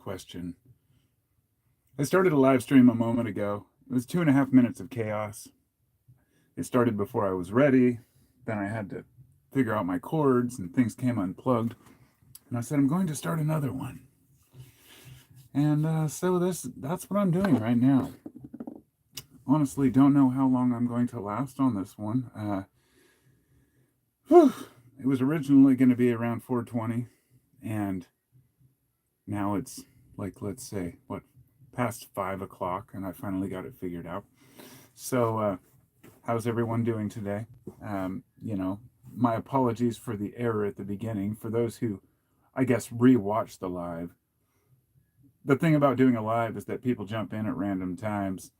question. I started a live stream a moment ago. It was 2.5 minutes of chaos. It started before I was ready. Then I had to figure out my cords and things came unplugged. And I said, I'm going to start another one. And so that's what I'm doing right now. Honestly, don't know how long I'm going to last on this one. It was originally going to be around 4:20, and now it's like, let's say, past 5 o'clock, and I finally got it figured out. So, how's everyone doing today? You know, my apologies for the error at the beginning. For those who, I guess, rewatch the live, the thing about doing a live is that people jump in at random times.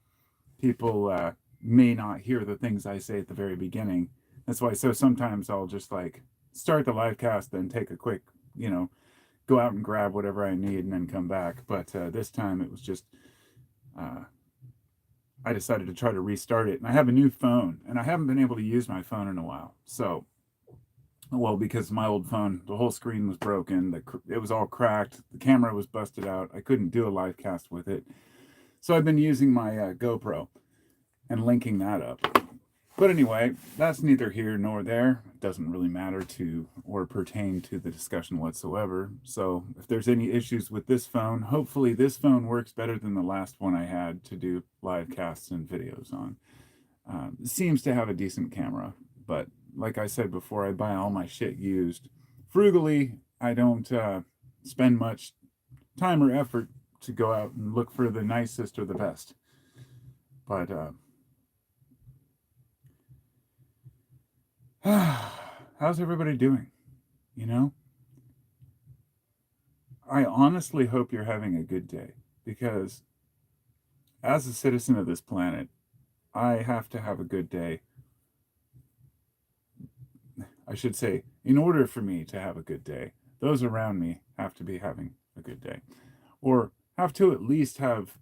People may not hear the things I say at the very beginning. That's why. So sometimes I'll just like start the live cast, then take a quick, go out and grab whatever I need, and then come back. But this time it was just, uh, I decided to try to restart it. And I have a new phone, and I haven't been able to use my phone in a while. So, well, because my old phone, the whole screen was broken, it was all cracked, the camera was busted out. I couldn't do a live cast with it. So I've been using my GoPro and linking that up. But anyway, that's neither here nor there. It doesn't really matter to or pertain to the discussion whatsoever. So if there's any issues with this phone, hopefully this phone works better than the last one I had to do live casts and videos on. It seems to have a decent camera, but like I said before, I buy all my shit used. Frugally, I don't spend much time or effort to go out and look for the nicest or the best. But how's everybody doing? You know, I honestly hope you're having a good day, because as a citizen of this planet, I have to have a good day. I should say, in order for me to have a good day, those around me have to be having a good day, or have to at least have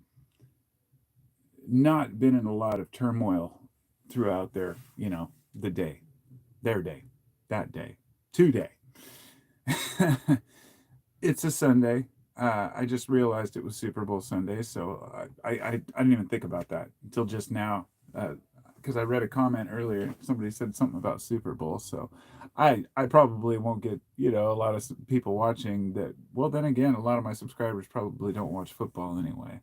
not been in a lot of turmoil throughout the day, their day, that day, today. It's a Sunday. I just realized it was Super Bowl Sunday, so I didn't even think about that until just now, because I read a comment earlier. Somebody said something about Super Bowl, so I probably won't get a lot of people watching that. Well, then again, a lot of my subscribers probably don't watch football anyway.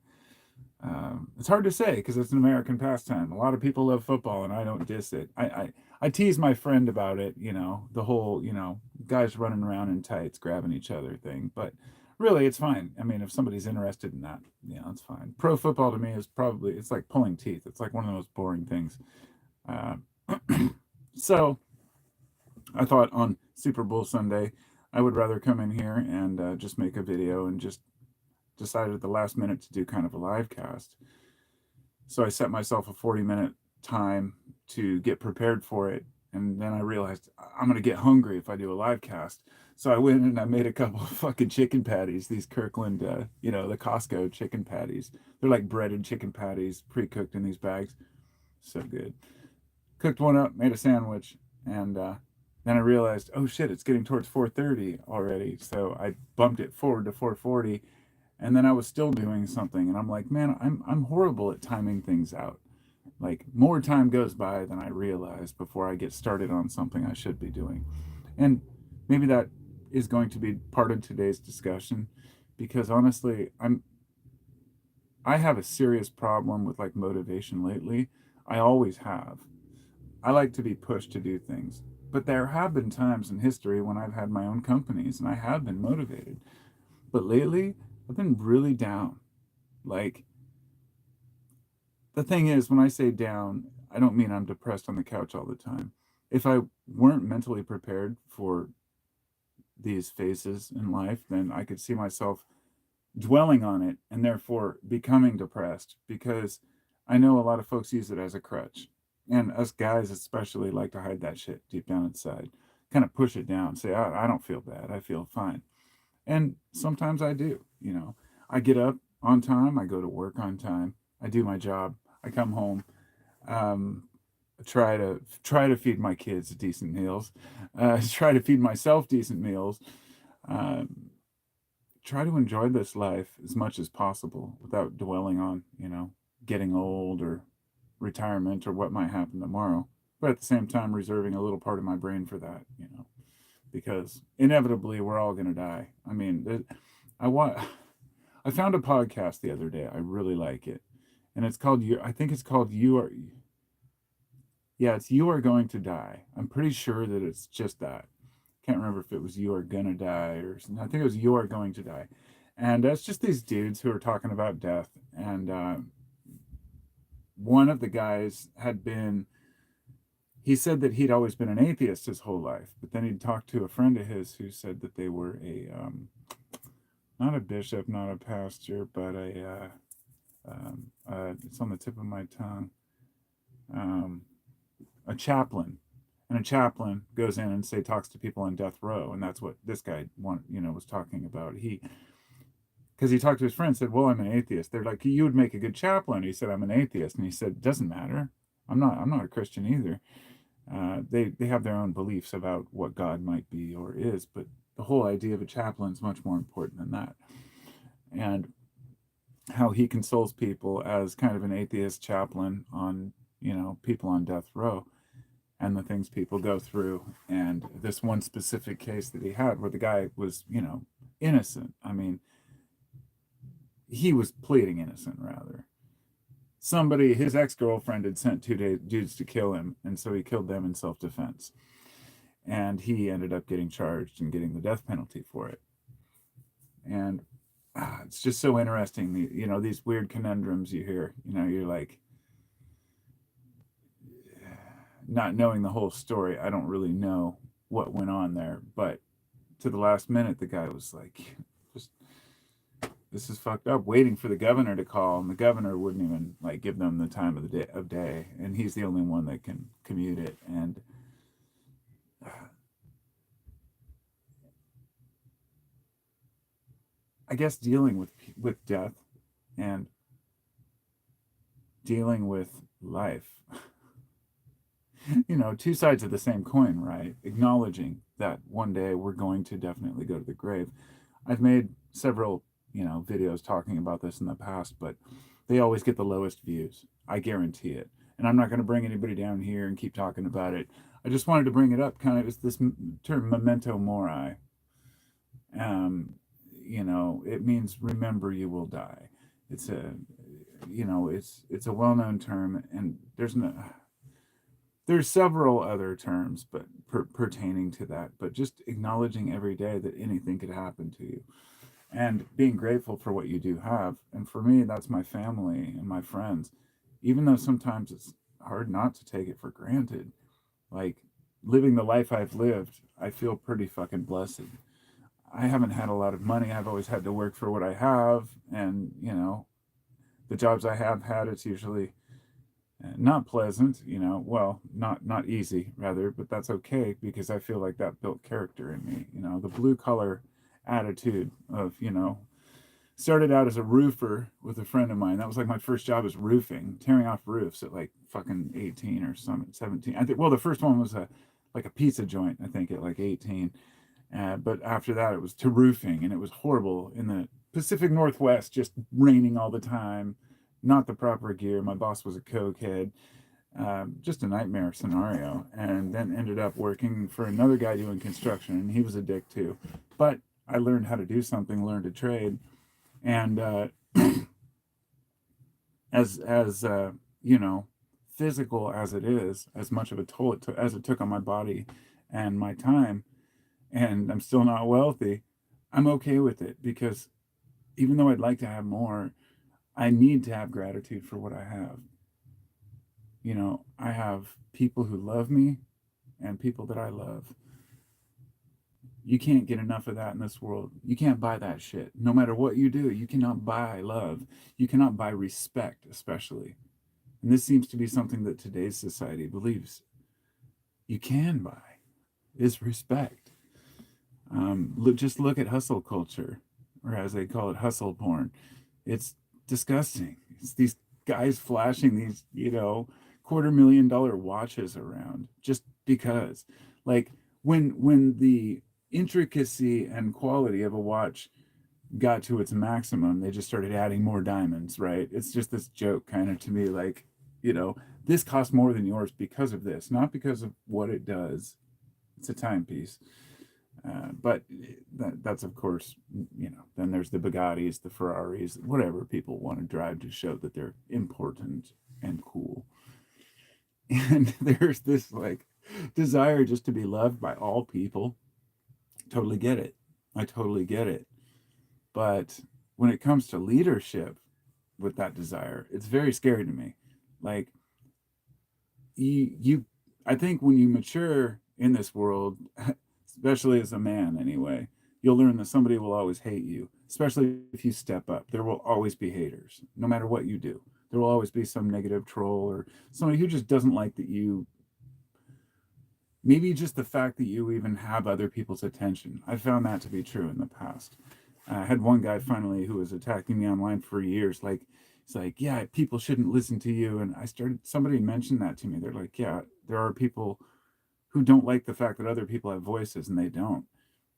It's hard to say because it's an American pastime. A lot of people love football, and I don't diss it. I tease my friend about it, the whole, guys running around in tights grabbing each other thing. But really, it's fine. I mean, if somebody's interested in that, it's fine. Pro football to me is it's like pulling teeth. It's like one of the most boring things. So I thought on Super Bowl Sunday, I would rather come in here and just make a video, and just decided at the last minute to do kind of a live cast. So I set myself a 40-minute time to get prepared for it. And then I realized I'm going to get hungry if I do a live cast. So I went and I made a couple of fucking chicken patties, these Kirkland, the Costco chicken patties. They're like breaded chicken patties, pre-cooked in these bags. So good. Cooked one up, made a sandwich, and then I realized, oh shit, it's getting towards 4:30 already. So I bumped it forward to 4:40. And then I was still doing something, and I'm like, man, I'm horrible at timing things out. Like, more time goes by than I realize before I get started on something I should be doing. And maybe that is going to be part of today's discussion, because honestly, I have a serious problem with like motivation lately. I always have. I like to be pushed to do things. But there have been times in history when I've had my own companies and I have been motivated. But lately, I've been really down. Like, the thing is, when I say down, I don't mean I'm depressed on the couch all the time. If I weren't mentally prepared for these phases in life, then I could see myself dwelling on it and therefore becoming depressed, because I know a lot of folks use it as a crutch. And us guys especially like to hide that shit deep down inside, kind of push it down, say, I don't feel bad, I feel fine. And sometimes I do, I get up on time, I go to work on time, I do my job, I come home, try to feed my kids decent meals, try to feed myself decent meals, um, try to enjoy this life as much as possible without dwelling on, getting old or retirement or what might happen tomorrow. But at the same time, reserving a little part of my brain for that, because inevitably we're all going to die. I mean, I want. I found a podcast the other day. I really like it, and it's called "You." I think it's called "You Are." Yeah, it's "You Are Going to Die." I'm pretty sure that it's just that. Can't remember if it was "You Are Gonna Die" or something. I think it was "You Are Going to Die," and it's just these dudes who are talking about death. And one of the guys had been. He said that he'd always been an atheist his whole life, but then he'd talked to a friend of his who said that they were a not a bishop, not a pastor, but it's on the tip of my tongue, um, a chaplain. And a chaplain goes in and talks to people on death row, and that's what this guy was talking about. Because he talked to his friend, said, "Well, I'm an atheist." They're like, "You would make a good chaplain." He said, "I'm an atheist," and he said, "Doesn't matter. I'm not a Christian either." They have their own beliefs about what God might be or is, but the whole idea of a chaplain is much more important than that. And how he consoles people as kind of an atheist chaplain on people on death row and the things people go through. And this one specific case that he had where the guy was innocent. I mean, he was pleading innocent rather. Somebody, his ex-girlfriend, had sent two dudes to kill him, and so he killed them in self-defense. And he ended up getting charged and getting the death penalty for it. And it's just so interesting, these weird conundrums you hear. You're like, not knowing the whole story, I don't really know what went on there. But to the last minute, the guy was like, just, this is fucked up, waiting for the governor to call, and the governor wouldn't even like give them the time of the day, and he's the only one that can commute it. And I guess dealing with death and dealing with life, two sides of the same coin, right? Acknowledging that one day we're going to definitely go to the grave. I've made several videos talking about this in the past, but they always get the lowest views. I guarantee it. And I'm not going to bring anybody down here and keep talking about it. I just wanted to bring it up, kind of, it's this term memento mori. It means remember you will die. It's a well-known term, and there's several other terms, but pertaining to that. But just acknowledging every day that anything could happen to you, and being grateful for what you do have. And for me, that's my family and my friends. Even though sometimes it's hard not to take it for granted, like living the life I've lived, I feel pretty fucking blessed. I haven't had a lot of money. I've always had to work for what I have, and the jobs I have had, it's usually not pleasant, well, not easy rather, but that's okay, because I feel like that built character in me. The blue collar attitude of started out as a roofer with a friend of mine. That was like my first job, was roofing, tearing off roofs at like fucking 18 or 17. I think, well, the first one was like a pizza joint, I think, at like 18. But after that, it was to roofing, and it was horrible in the Pacific Northwest, just raining all the time, not the proper gear. My boss was a cokehead, just a nightmare scenario. And then ended up working for another guy doing construction, and he was a dick too. But I learned how to do something, learned a trade, and as physical as it is, as much of a toll as it took on my body and my time, and I'm still not wealthy, I'm okay with it, because even though I'd like to have more, I need to have gratitude for what I have. I have people who love me and people that I love. You can't get enough of that in this world. You can't buy that shit. No matter what you do, you cannot buy love. You cannot buy respect, especially. And this seems to be something that today's society believes you can buy, is respect. Just look at hustle culture, or as they call it, hustle porn. It's disgusting. It's these guys flashing these, $250,000 watches around just because. Like when the intricacy and quality of a watch got to its maximum, they just started adding more diamonds, right? It's just this joke kind of to me, like, this costs more than yours because of this, not because of what it does. It's a timepiece. But that's, of course, then there's the Bugattis, the Ferraris, whatever people want to drive to show that they're important and cool. And there's this like desire just to be loved by all people. Totally get it. I totally get it. But when it comes to leadership with that desire, it's very scary to me. Like, I think when you mature in this world, especially as a man anyway, you'll learn that somebody will always hate you, especially if you step up. There will always be haters, no matter what you do. There will always be some negative troll or somebody who just doesn't like that you, maybe just the fact that you even have other people's attention. I found that to be true in the past. I had one guy finally who was attacking me online for years. Like, he's like, yeah, people shouldn't listen to you. And somebody mentioned that to me. They're like, yeah, there are people who don't like the fact that other people have voices and they don't.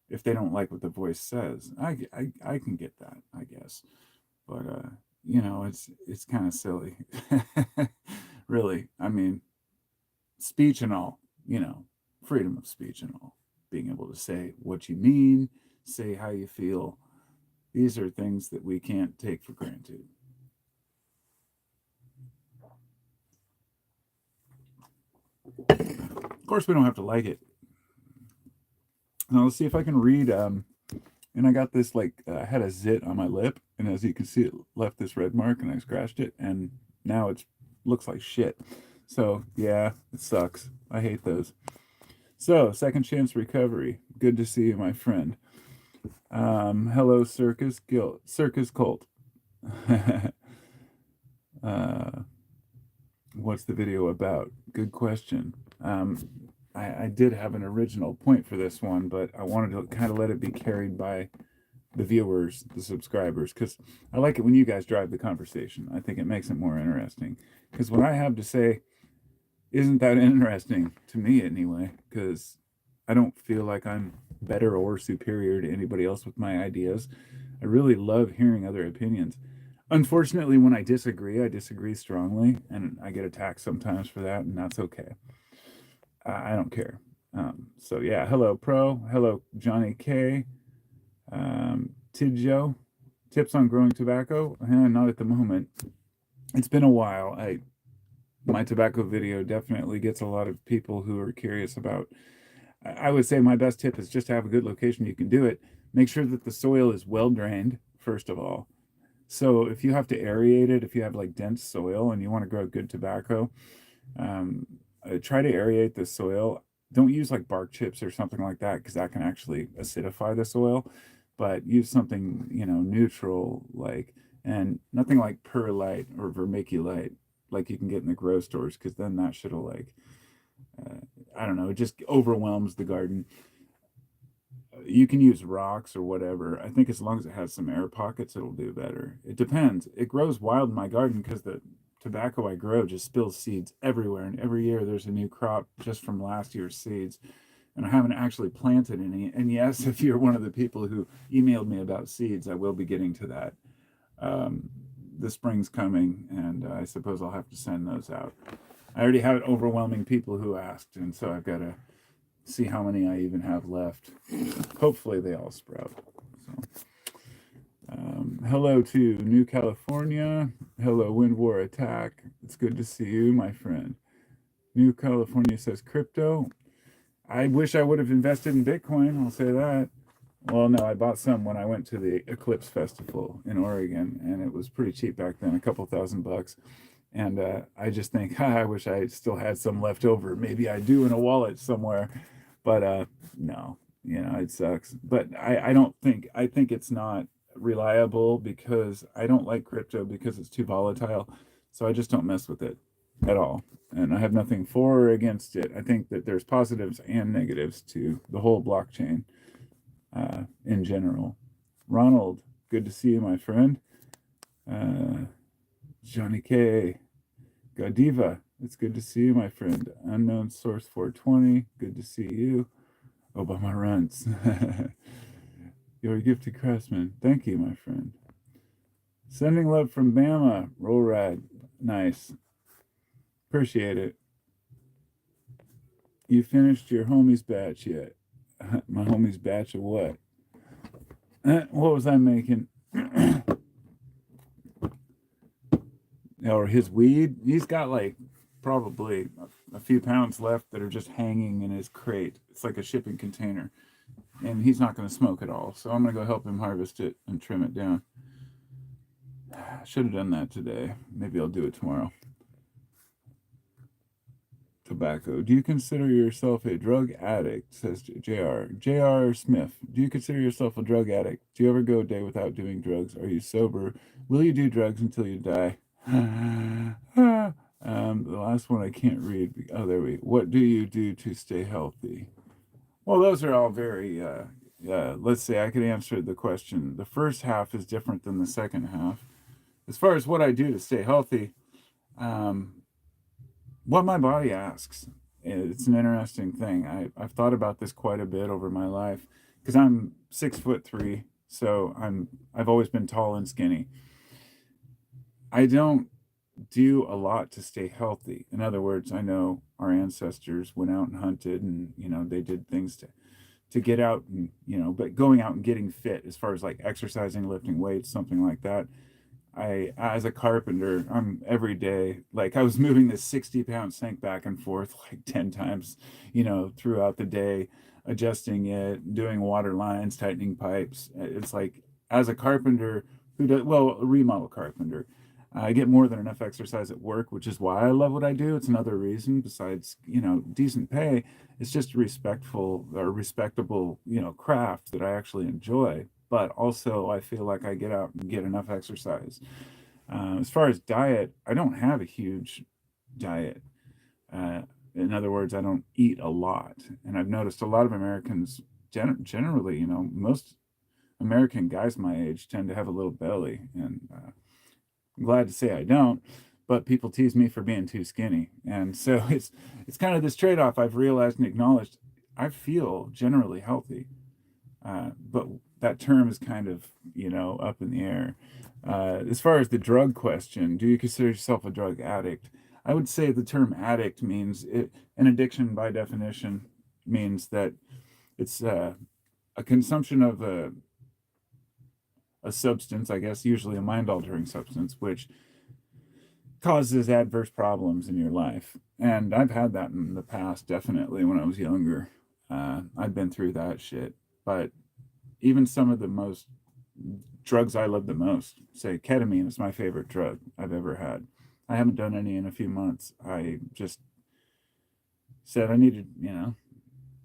If they don't like what the voice says, I can get that, I guess. But it's kind of silly, really. I mean, speech and all, freedom of speech and all, being able to say what you mean, say how you feel. These are things that we can't take for granted. Of course, we don't have to like it. Now let's see if I can read. And I got this like I had a zit on my lip, and as you can see, it left this red mark, and I scratched it, and now it looks like shit. So yeah, it sucks. I hate those. So second chance recovery. Good to see you, my friend. Hello, circus cult. uh, what's the video about? Good question. I did have an original point for this one, but I wanted to kind of let it be carried by the viewers, the subscribers, because I like it when you guys drive the conversation. I think it makes it more interesting. Because what I have to say isn't that interesting to me anyway, because I don't feel like I'm better or superior to anybody else with my ideas. I really love hearing other opinions. Unfortunately, when I disagree strongly, and I get attacked sometimes for that, and that's okay. I don't care. So yeah, hello Pro, hello Johnny K, Tidjo, tips on growing tobacco? Not at the moment. It's been a while. My tobacco video definitely gets a lot of people who are curious about. I would say my best tip is just to have a good location you can do it. Make sure that the soil is well drained, first of all. So if you have to aerate it, if you have like dense soil and you want to grow good tobacco, try to aerate the soil. Don't use like bark chips or something like that because that can actually acidify the soil. But use something neutral, like, and nothing like perlite or vermiculite like you can get in the grocery stores, because then that shit'll like I don't know, it just overwhelms the garden. You can use rocks or whatever. I think as long as it has some air pockets, it'll do better. It depends. It grows wild in my garden because the tobacco I grow just spills seeds everywhere, and every year there's a new crop just from last year's seeds. And I haven't actually planted any. And yes, if you're one of the people who emailed me about seeds, I will be getting to that. The spring's coming, and I suppose I'll have to send those out. I already have overwhelming people who asked, and so I've got to see how many I even have left. Hopefully they all sprout. So, hello to New California. Hello, Wind War Attack. It's good to see you, my friend. New California says crypto. I wish I would have invested in Bitcoin, I'll say that. Well, no, I bought some when I went to the Eclipse Festival in Oregon, and it was pretty cheap back then, a couple $1,000. And I just think, I wish I still had some left over. Maybe I do in a wallet somewhere. But no, it sucks. But I think it's not reliable because I don't like crypto because it's too volatile. So I just don't mess with it at all. And I have nothing for or against it. I think that there's positives and negatives to the whole blockchain in general. Ronald, good to see you, my friend. Johnny K. Godiva, it's good to see you, my friend. Unknown Source 420, good to see you. Obama runs. You're a gifted craftsman. Thank you, my friend. Sending love from Bama. Roll ride. Nice. Appreciate it. You finished your homie's batch yet? My homie's batch of what? What was I making? Or his weed? He's got like probably a few pounds left that are just hanging in his crate. It's like a shipping container. And he's not going to smoke it all. So I'm going to go help him harvest it and trim it down. I should have done that today. Maybe I'll do it tomorrow. Tobacco. Do you consider yourself a drug addict? Says JR. JR Smith. Do you consider yourself a drug addict? Do you ever go a day without doing drugs? Are you sober? Will you do drugs until you die? The last one I can't read. Oh, there we go. What do you do to stay healthy? Well, those are all very, let's say I could answer the question. The first half is different than the second half. As far as what I do to stay healthy, what my body asks. It's an interesting thing. I've thought about this quite a bit over my life because I'm 6'3", so I've always been tall and skinny. I don't do a lot to stay healthy. In other words, I know our ancestors went out and hunted, and they did things to get out and but going out and getting fit as far as like exercising, lifting weights, something like that. As a carpenter, I'm every day, like I was moving this 60-pound sink back and forth like 10 times, throughout the day, adjusting it, doing water lines, tightening pipes. It's like, as a carpenter who does, well, a remodel carpenter, I get more than enough exercise at work, which is why I love what I do. It's another reason besides, decent pay. It's just a respectful or respectable, craft that I actually enjoy. But also, I feel like I get out and get enough exercise. As far as diet, I don't have a huge diet. Uh, in other words, I don't eat a lot. And I've noticed a lot of Americans, generally, most American guys my age tend to have a little belly. And I'm glad to say I don't. But people tease me for being too skinny. And so it's kind of this trade off I've realized and acknowledged. I feel generally healthy. But that term is kind of, up in the air. As far as the drug question, do you consider yourself a drug addict? I would say the term addict means an addiction by definition means that it's a consumption of a substance, I guess, usually a mind altering substance, which causes adverse problems in your life. And I've had that in the past, definitely, when I was younger. I've been through that shit. But even some of the most drugs I love the most, say ketamine is my favorite drug I've ever had. I haven't done any in a few months. I just said I needed,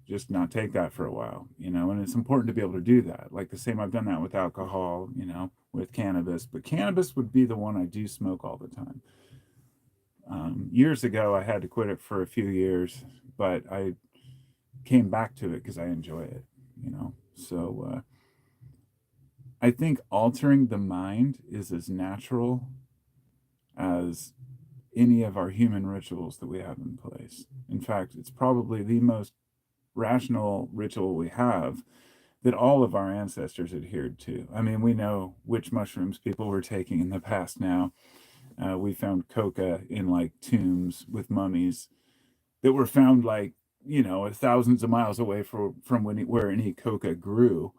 just not take that for a while, and it's important to be able to do that. Like the same, I've done that with alcohol, with cannabis, but cannabis would be the one I do smoke all the time. Years ago, I had to quit it for a few years, but I came back to it because I enjoy it, So I think altering the mind is as natural as any of our human rituals that we have in place. In fact, it's probably the most rational ritual we have that all of our ancestors adhered to. I mean, we know which mushrooms people were taking in the past now. We found coca in like tombs with mummies that were found like, thousands of miles away from where any coca grew.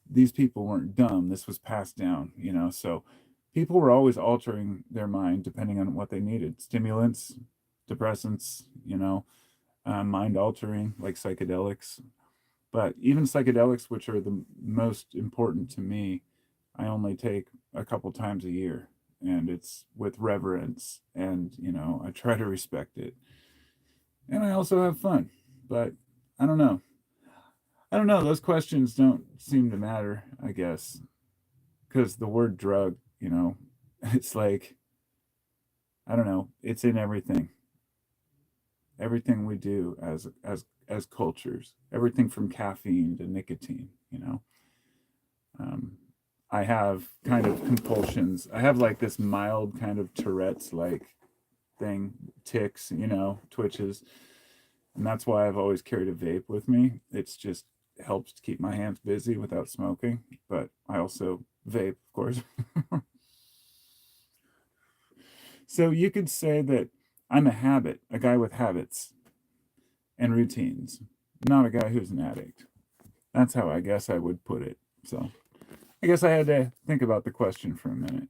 These people weren't dumb. This was passed down, so people were always altering their mind depending on what they needed. Stimulants, depressants, mind altering like psychedelics. But even psychedelics, which are the most important to me, I only take a couple times a year, and it's with reverence, and I try to respect it. And I also have fun. But I don't know. I don't know. Those questions don't seem to matter, I guess, because the word drug, it's like, I don't know. It's in everything. Everything we do as cultures. Everything from caffeine to nicotine. Um, I have kind of compulsions. I have like this mild kind of Tourette's like thing, ticks, twitches, and that's why I've always carried a vape with me. It's just helps to keep my hands busy without smoking, but I also vape, of course. So you could say that I'm a guy with habits and routines, not a guy who's an addict. That's how I guess I would put it. So I guess I had to think about the question for a minute.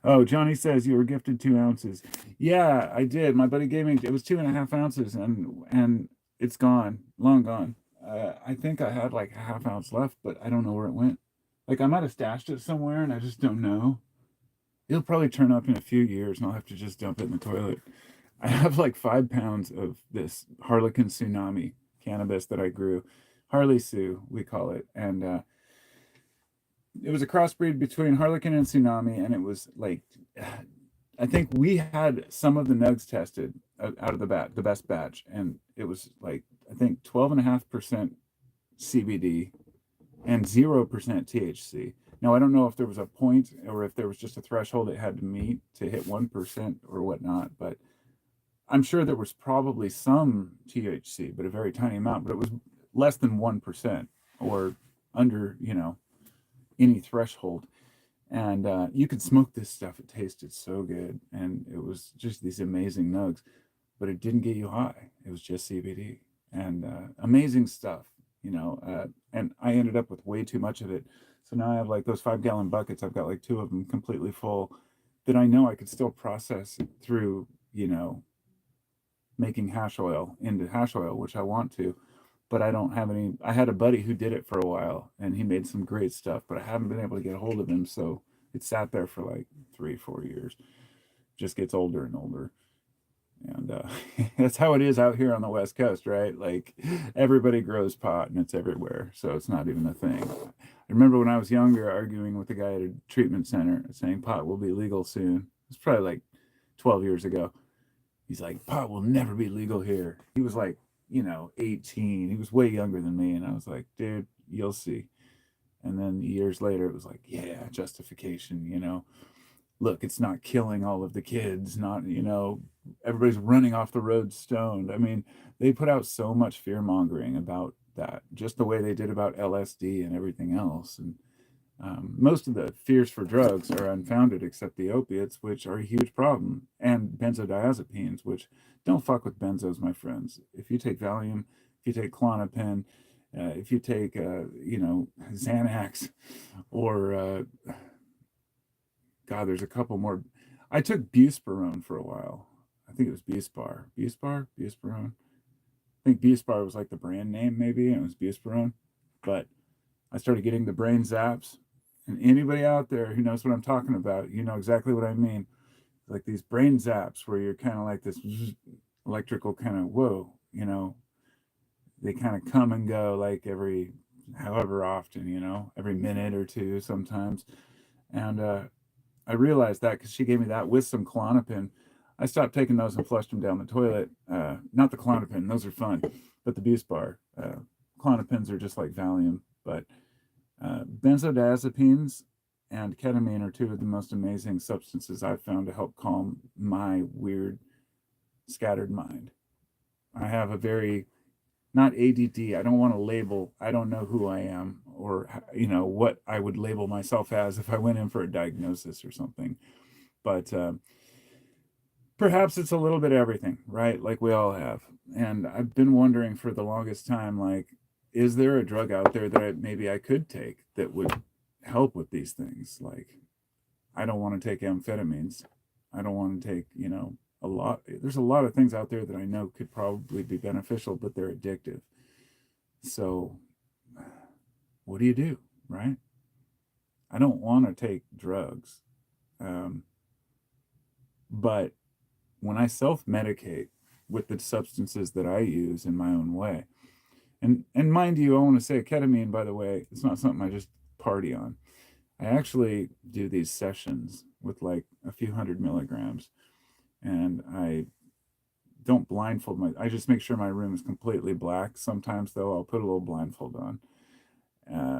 Oh, Johnny says you were gifted 2 ounces. Yeah, I did. My buddy gave me, it was 2.5 ounces, and it's gone, long gone. I think I had like a half ounce left, but I don't know where it went. Like I might have stashed it somewhere, and I just don't know. It'll probably turn up in a few years, and I'll have to just dump it in the toilet. I have like 5 pounds of this Harlequin tsunami cannabis that I grew, Harley Sue, we call it, and it was a crossbreed between Harlequin and tsunami, and it was like, I think we had some of the nugs tested out of the best batch, and it was like I think 12.5% CBD and 0% THC. Now I don't know if there was a point or if there was just a threshold it had to meet to hit 1% or whatnot, but I'm sure there was probably some THC, but a very tiny amount. But it was less than 1% or under, any threshold. And you could smoke this stuff. It tasted so good, and it was just these amazing nugs. But it didn't get you high. It was just CBD and amazing stuff, And I ended up with way too much of it. So now I have like those 5-gallon buckets. I've got like 2 of them completely full that I know I could still process through, making hash oil into hash oil, which I want to, but I don't have any. I had a buddy who did it for a while, and he made some great stuff, but I haven't been able to get a hold of him, so it sat there for like 3, 4 years. Just gets older and older, and that's how it is out here on the West Coast, right? Like everybody grows pot, and it's everywhere, so it's not even a thing. I remember when I was younger, arguing with a guy at a treatment center, saying pot will be legal soon. It's probably like 12 years ago. He's like, pot will never be legal here. He was like, 18. He was way younger than me. And I was like, dude, you'll see. And then years later, it was like, yeah, justification. Look, it's not killing all of the kids, not, everybody's running off the road stoned. I mean, they put out so much fear mongering about that, just the way they did about LSD and everything else. And most of the fears for drugs are unfounded, except the opiates, which are a huge problem, and benzodiazepines, which don't fuck with benzos, my friends. If you take Valium, if you take Klonopin, if you take, Xanax, or God, there's a couple more. I took Buspirone for a while. I think it was Buspirone. I think Buspar was like the brand name, maybe, and it was Buspirone. But I started getting the brain zaps. And anybody out there who knows what I'm talking about, you know exactly what I mean. Like these brain zaps where you're kind of like this electrical kind of whoa, they kind of come and go like every however often, every minute or two sometimes. And I realized that because she gave me that with some Klonopin. I stopped taking those and flushed them down the toilet. Not the Klonopin, those are fun, but the Buspar. Klonopins are just like Valium, but benzodiazepines and ketamine are two of the most amazing substances I've found to help calm my weird, scattered mind. I have a very, not ADD, I don't want to label, I don't know who I am or, what I would label myself as if I went in for a diagnosis or something. But perhaps it's a little bit of everything, right? Like we all have. And I've been wondering for the longest time, like, is there a drug out there that maybe I could take that would help with these things? Like, I don't want to take amphetamines. I don't want to take, a lot. There's a lot of things out there that I know could probably be beneficial, but they're addictive. So, what do you do, right? I don't want to take drugs. But when I self medicate with the substances that I use in my own way, and mind you, I want to say ketamine, by the way, it's not something I just party on. I actually do these sessions with like a few 100 milligrams, and I don't blindfold I just make sure my room is completely black. Sometimes though, I'll put a little blindfold on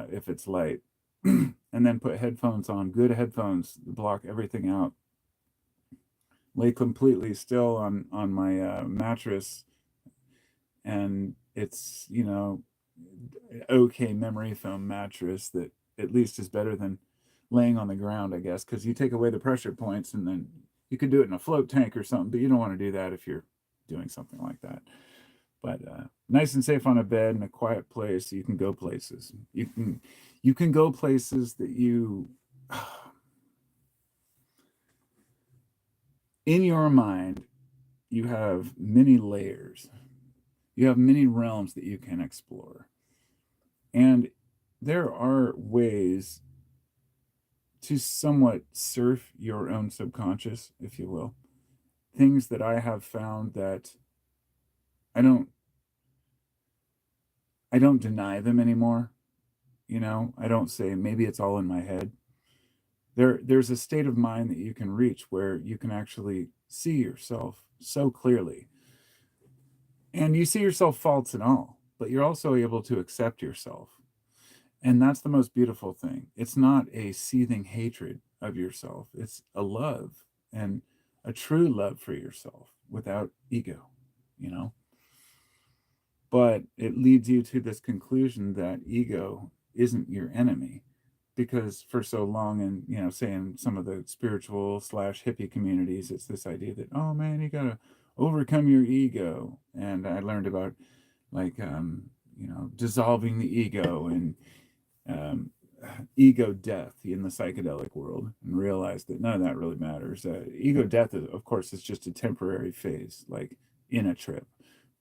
if it's light, and then put headphones on, good headphones, block everything out. lay completely still on my mattress, and it's, okay memory foam mattress that at least is better than laying on the ground, I guess, because you take away the pressure points, and then you could do it in a float tank or something, but you don't want to do that if you're doing something like that. But nice and safe on a bed in a quiet place, you can go places. You can go places that you in your mind, you have many layers. You have many realms that you can explore. And there are ways to somewhat surf your own subconscious, if you will. Things that I have found that I don't I don't deny them anymore. I don't say maybe it's all in my head. There's a state of mind that you can reach where you can actually see yourself so clearly. And you see yourself faults and all, but you're also able to accept yourself. And that's the most beautiful thing. It's not a seething hatred of yourself, it's a love, and a true love for yourself without ego, you know? But it leads you to this conclusion that ego isn't your enemy, because for so long, and say in some of the spiritual slash hippie communities, it's this idea that, oh man, you gotta overcome your ego. And I learned about, like, dissolving the ego, and um, ego death in the psychedelic world, and realized that none of that really matters. Ego death, of course, is just a temporary phase, like in a trip,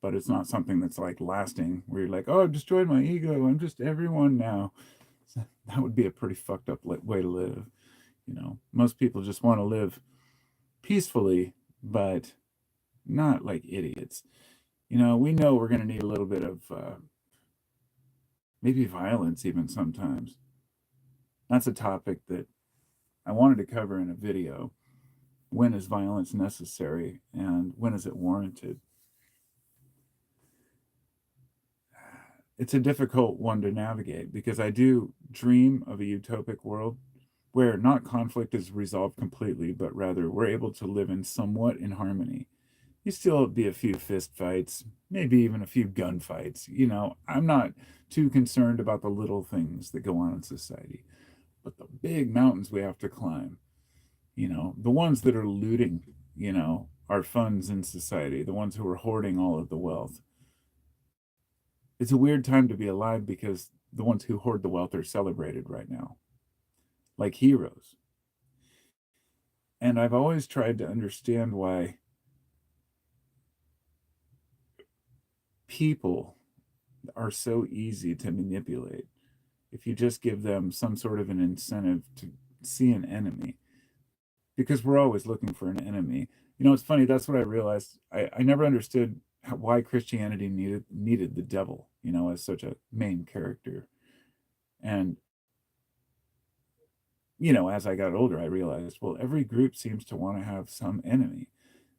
but it's not something that's like lasting, where you're like, oh, I've destroyed my ego, I'm just everyone now. So that would be a pretty fucked up way to live. Most people just want to live peacefully, but not like idiots. We know we're going to need a little bit of maybe violence, even sometimes. That's a topic that I wanted to cover in a video. When is violence necessary, and when is it warranted? It's a difficult one to navigate, because I do dream of a utopic world where not conflict is resolved completely, but rather we're able to live in somewhat in harmony. You still be a few fist fights, maybe even a few gunfights. I'm not too concerned about the little things that go on in society, but the big mountains we have to climb, the ones that are looting, our funds in society, the ones who are hoarding all of the wealth. It's a weird time to be alive, because the ones who hoard the wealth are celebrated right now, like heroes. And I've always tried to understand why people are so easy to manipulate if you just give them some sort of an incentive to see an enemy, because we're always looking for an enemy. It's funny, that's what I realized. I never understood why Christianity needed the devil, as such a main character. And as I got older, I realized, well, every group seems to want to have some enemy.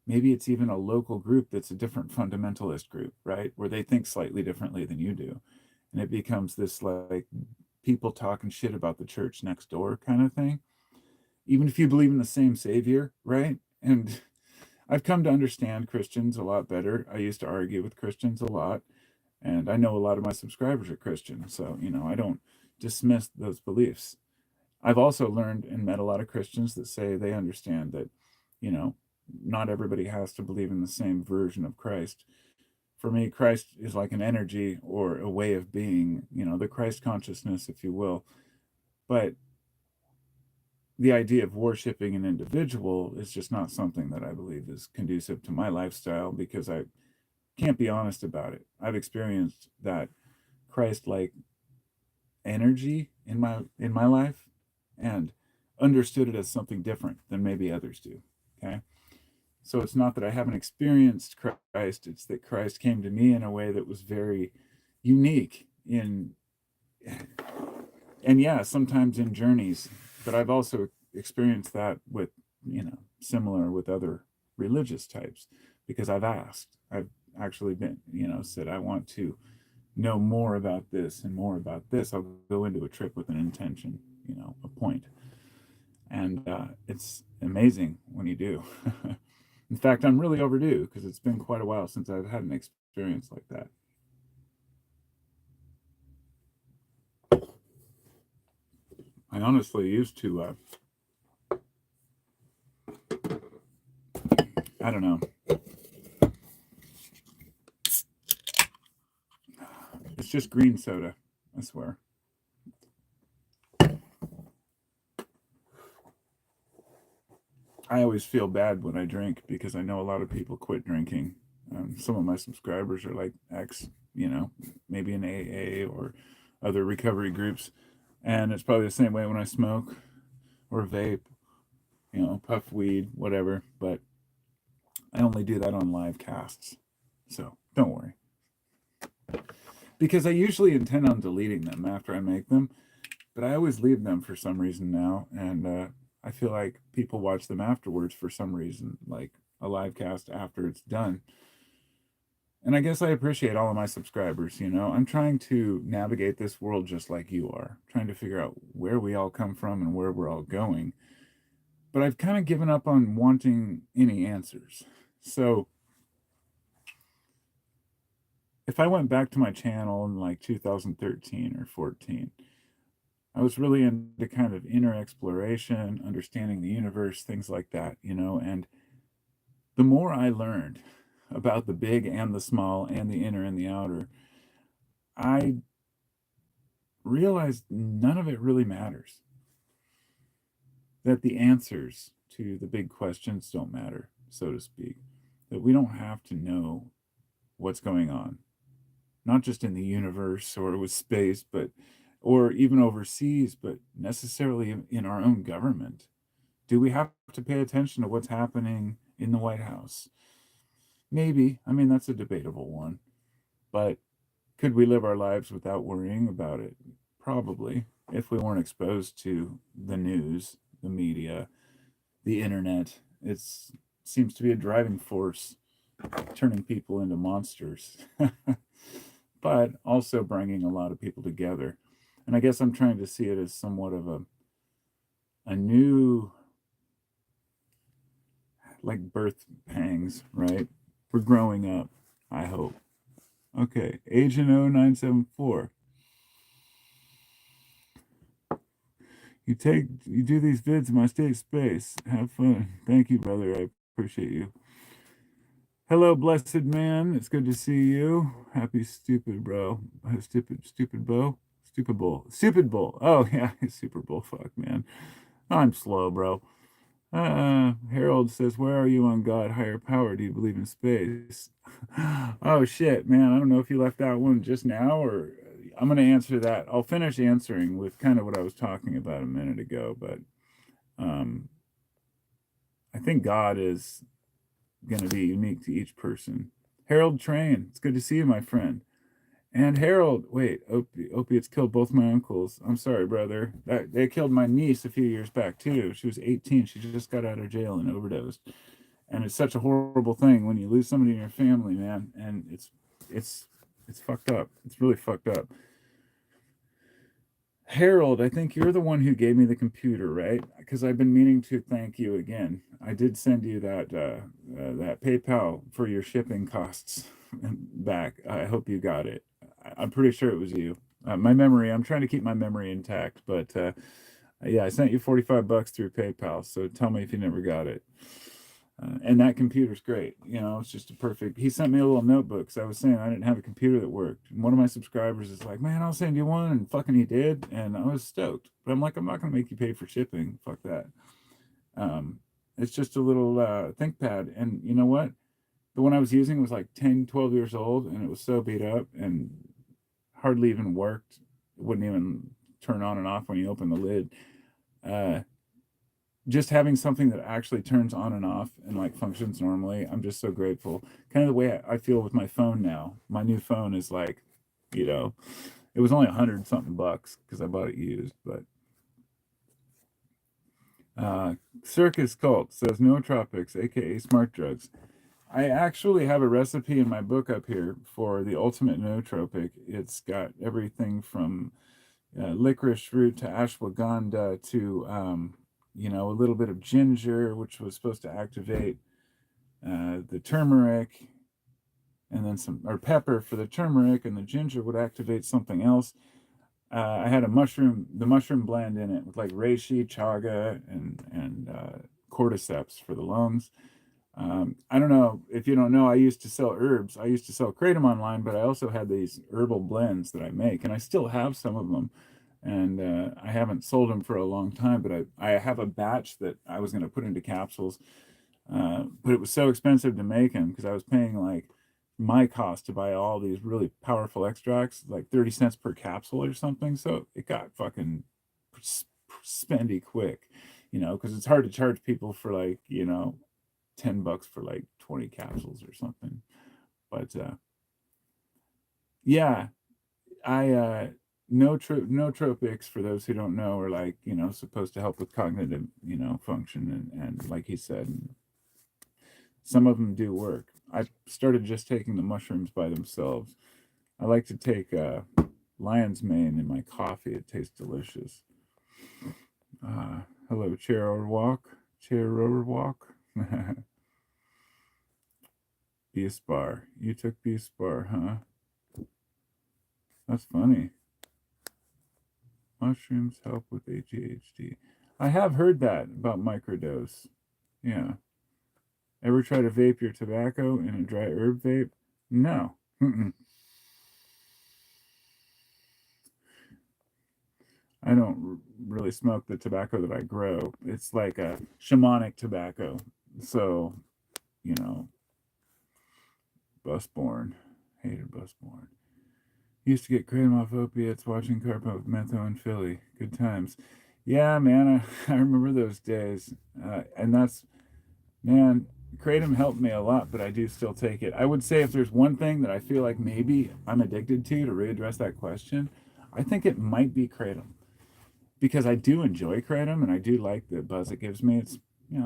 Maybe it's even a local group that's a different fundamentalist group, right? Where they think slightly differently than you do. And it becomes this, like, people talking shit about the church next door kind of thing. Even if you believe in the same savior, right? And I've come to understand Christians a lot better. I used to argue with Christians a lot, and I know a lot of my subscribers are Christian. So, I don't dismiss those beliefs. I've also learned and met a lot of Christians that say they understand that, you know, not everybody has to believe in the same version of Christ. For me, Christ is like an energy or a way of being, the Christ consciousness, if you will. But the idea of worshiping an individual is just not something that I believe is conducive to my lifestyle, because I can't be honest about it. I've experienced that Christ-like energy in my life, and understood it as something different than maybe others do. Okay. So it's not that I haven't experienced Christ, it's that Christ came to me in a way that was very unique in, and yeah, sometimes in journeys, but I've also experienced that with, similar with other religious types, because I've asked. I've actually been, said, I want to know more about this and more about this. I'll go into a trip with an intention, a point. And it's amazing when you do. In fact, I'm really overdue because it's been quite a while since I've had an experience like that. I honestly used to, I don't know. It's just green soda, I swear. I always feel bad when I drink because I know a lot of people quit drinking. Some of my subscribers are like maybe in AA or other recovery groups. And it's probably the same way when I smoke or vape, puff weed, whatever. But I only do that on live casts. So don't worry. Because I usually intend on deleting them after I make them, but I always leave them for some reason now. And I feel like people watch them afterwards for some reason, like a live cast after it's done. And I guess I appreciate all of my subscribers. I'm trying to navigate this world just like you are, trying to figure out where we all come from and where we're all going. But I've kind of given up on wanting any answers. So if I went back to my channel in like 2013 or 14, I was really into kind of inner exploration, understanding the universe, things like that, and the more I learned about the big and the small and the inner and the outer, I realized none of it really matters. That the answers to the big questions don't matter, so to speak. That we don't have to know what's going on, not just in the universe or with space, or even overseas, but necessarily in our own government. Do we have to pay attention to what's happening in the White House? Maybe. I mean, that's a debatable one. But could we live our lives without worrying about it? Probably, if we weren't exposed to the news, the media, the internet. It seems to be a driving force, turning people into monsters, but also bringing a lot of people together. And I guess I'm trying to see it as somewhat of a new, like birth pangs, right? We're growing up, I hope. Okay, Agent 0974. You do these vids in my state space. Have fun. Thank you, brother. I appreciate you. Hello, blessed man. It's good to see you. Happy stupid bro. Stupid bow. Stupid bull. Oh yeah, Super Bowl. Fuck man. I'm slow, bro. Harold says, where are you on God, higher power? Do you believe in space? Oh shit, man. I don't know if you left that one just now or I'm going to answer that. I'll finish answering with kind of what I was talking about a minute ago, but I think God is going to be unique to each person. Harold Train, it's good to see you, my friend. And Harold, wait, opiates killed both my uncles. I'm sorry, brother. They killed my niece a few years back too. She was 18. She just got out of jail and overdosed. And it's such a horrible thing when you lose somebody in your family, man. And it's fucked up. It's really fucked up. Harold, I think you're the one who gave me the computer, right? Because I've been meaning to thank you again. I did send you that PayPal for your shipping costs back. I hope you got it. I'm pretty sure it was you. My memory, I'm trying to keep my memory intact, but yeah, I sent you $45 through PayPal. So tell me if you never got it. And that computer's great. It's just a perfect. He sent me a little notebook because I was saying I didn't have a computer that worked. And one of my subscribers is like, man, I'll send you one. And fucking he did. And I was stoked. But I'm like, I'm not going to make you pay for shipping. Fuck that. It's just a little ThinkPad. And you know what? The one I was using was like 10, 12 years old. And it was so beat up and hardly even worked. It wouldn't even turn on and off when you open the lid. Just having something that actually turns on and off and like functions normally, I'm just so grateful. Kind of the way I feel with my phone now. My new phone is like, it was only 100 something bucks because I bought it used, but Circus Cult says nootropics, aka smart drugs. I actually have a recipe in my book up here for the ultimate nootropic. It's got everything from licorice root to ashwagandha to a little bit of ginger, which was supposed to activate the turmeric, and then some or pepper for the turmeric, and the ginger would activate something else. I had the mushroom blend in it with like reishi, chaga, and cordyceps for the lungs. I don't know if you don't know, I used to sell herbs. I used to sell kratom online, but I also had these herbal blends that I make, and I still have some of them. And I haven't sold them for a long time, but I have a batch that I was going to put into capsules. But it was so expensive to make them because I was paying like my cost to buy all these really powerful extracts, like 30 cents per capsule or something. So it got fucking spendy quick, because it's hard to charge people for like, $10 for like 20 capsules or something. But yeah, I nootropics, for those who don't know, are like, supposed to help with cognitive, function, and like he said, some of them do work. I started just taking the mushrooms by themselves. I like to take lion's mane in my coffee. It tastes delicious. Hello, chair over walk. Chair over walk. Beespar. You took Beespar, huh? That's funny. Mushrooms help with ADHD. I have heard that about microdose. Yeah. Ever try to vape your tobacco in a dry herb vape? No. Mm-mm. I don't really smoke the tobacco that I grow. It's like a shamanic tobacco. So, you know, Busborn. Hated Busborn. Used to get kratom off opiates watching Carpo with Mentho in Philly. Good times. Yeah, man, I remember those days. And that's, man, kratom helped me a lot, but I do still take it. I would say if there's one thing that I feel like maybe I'm addicted to readdress that question, I think it might be kratom. Because I do enjoy kratom and I do like the buzz it gives me. It's,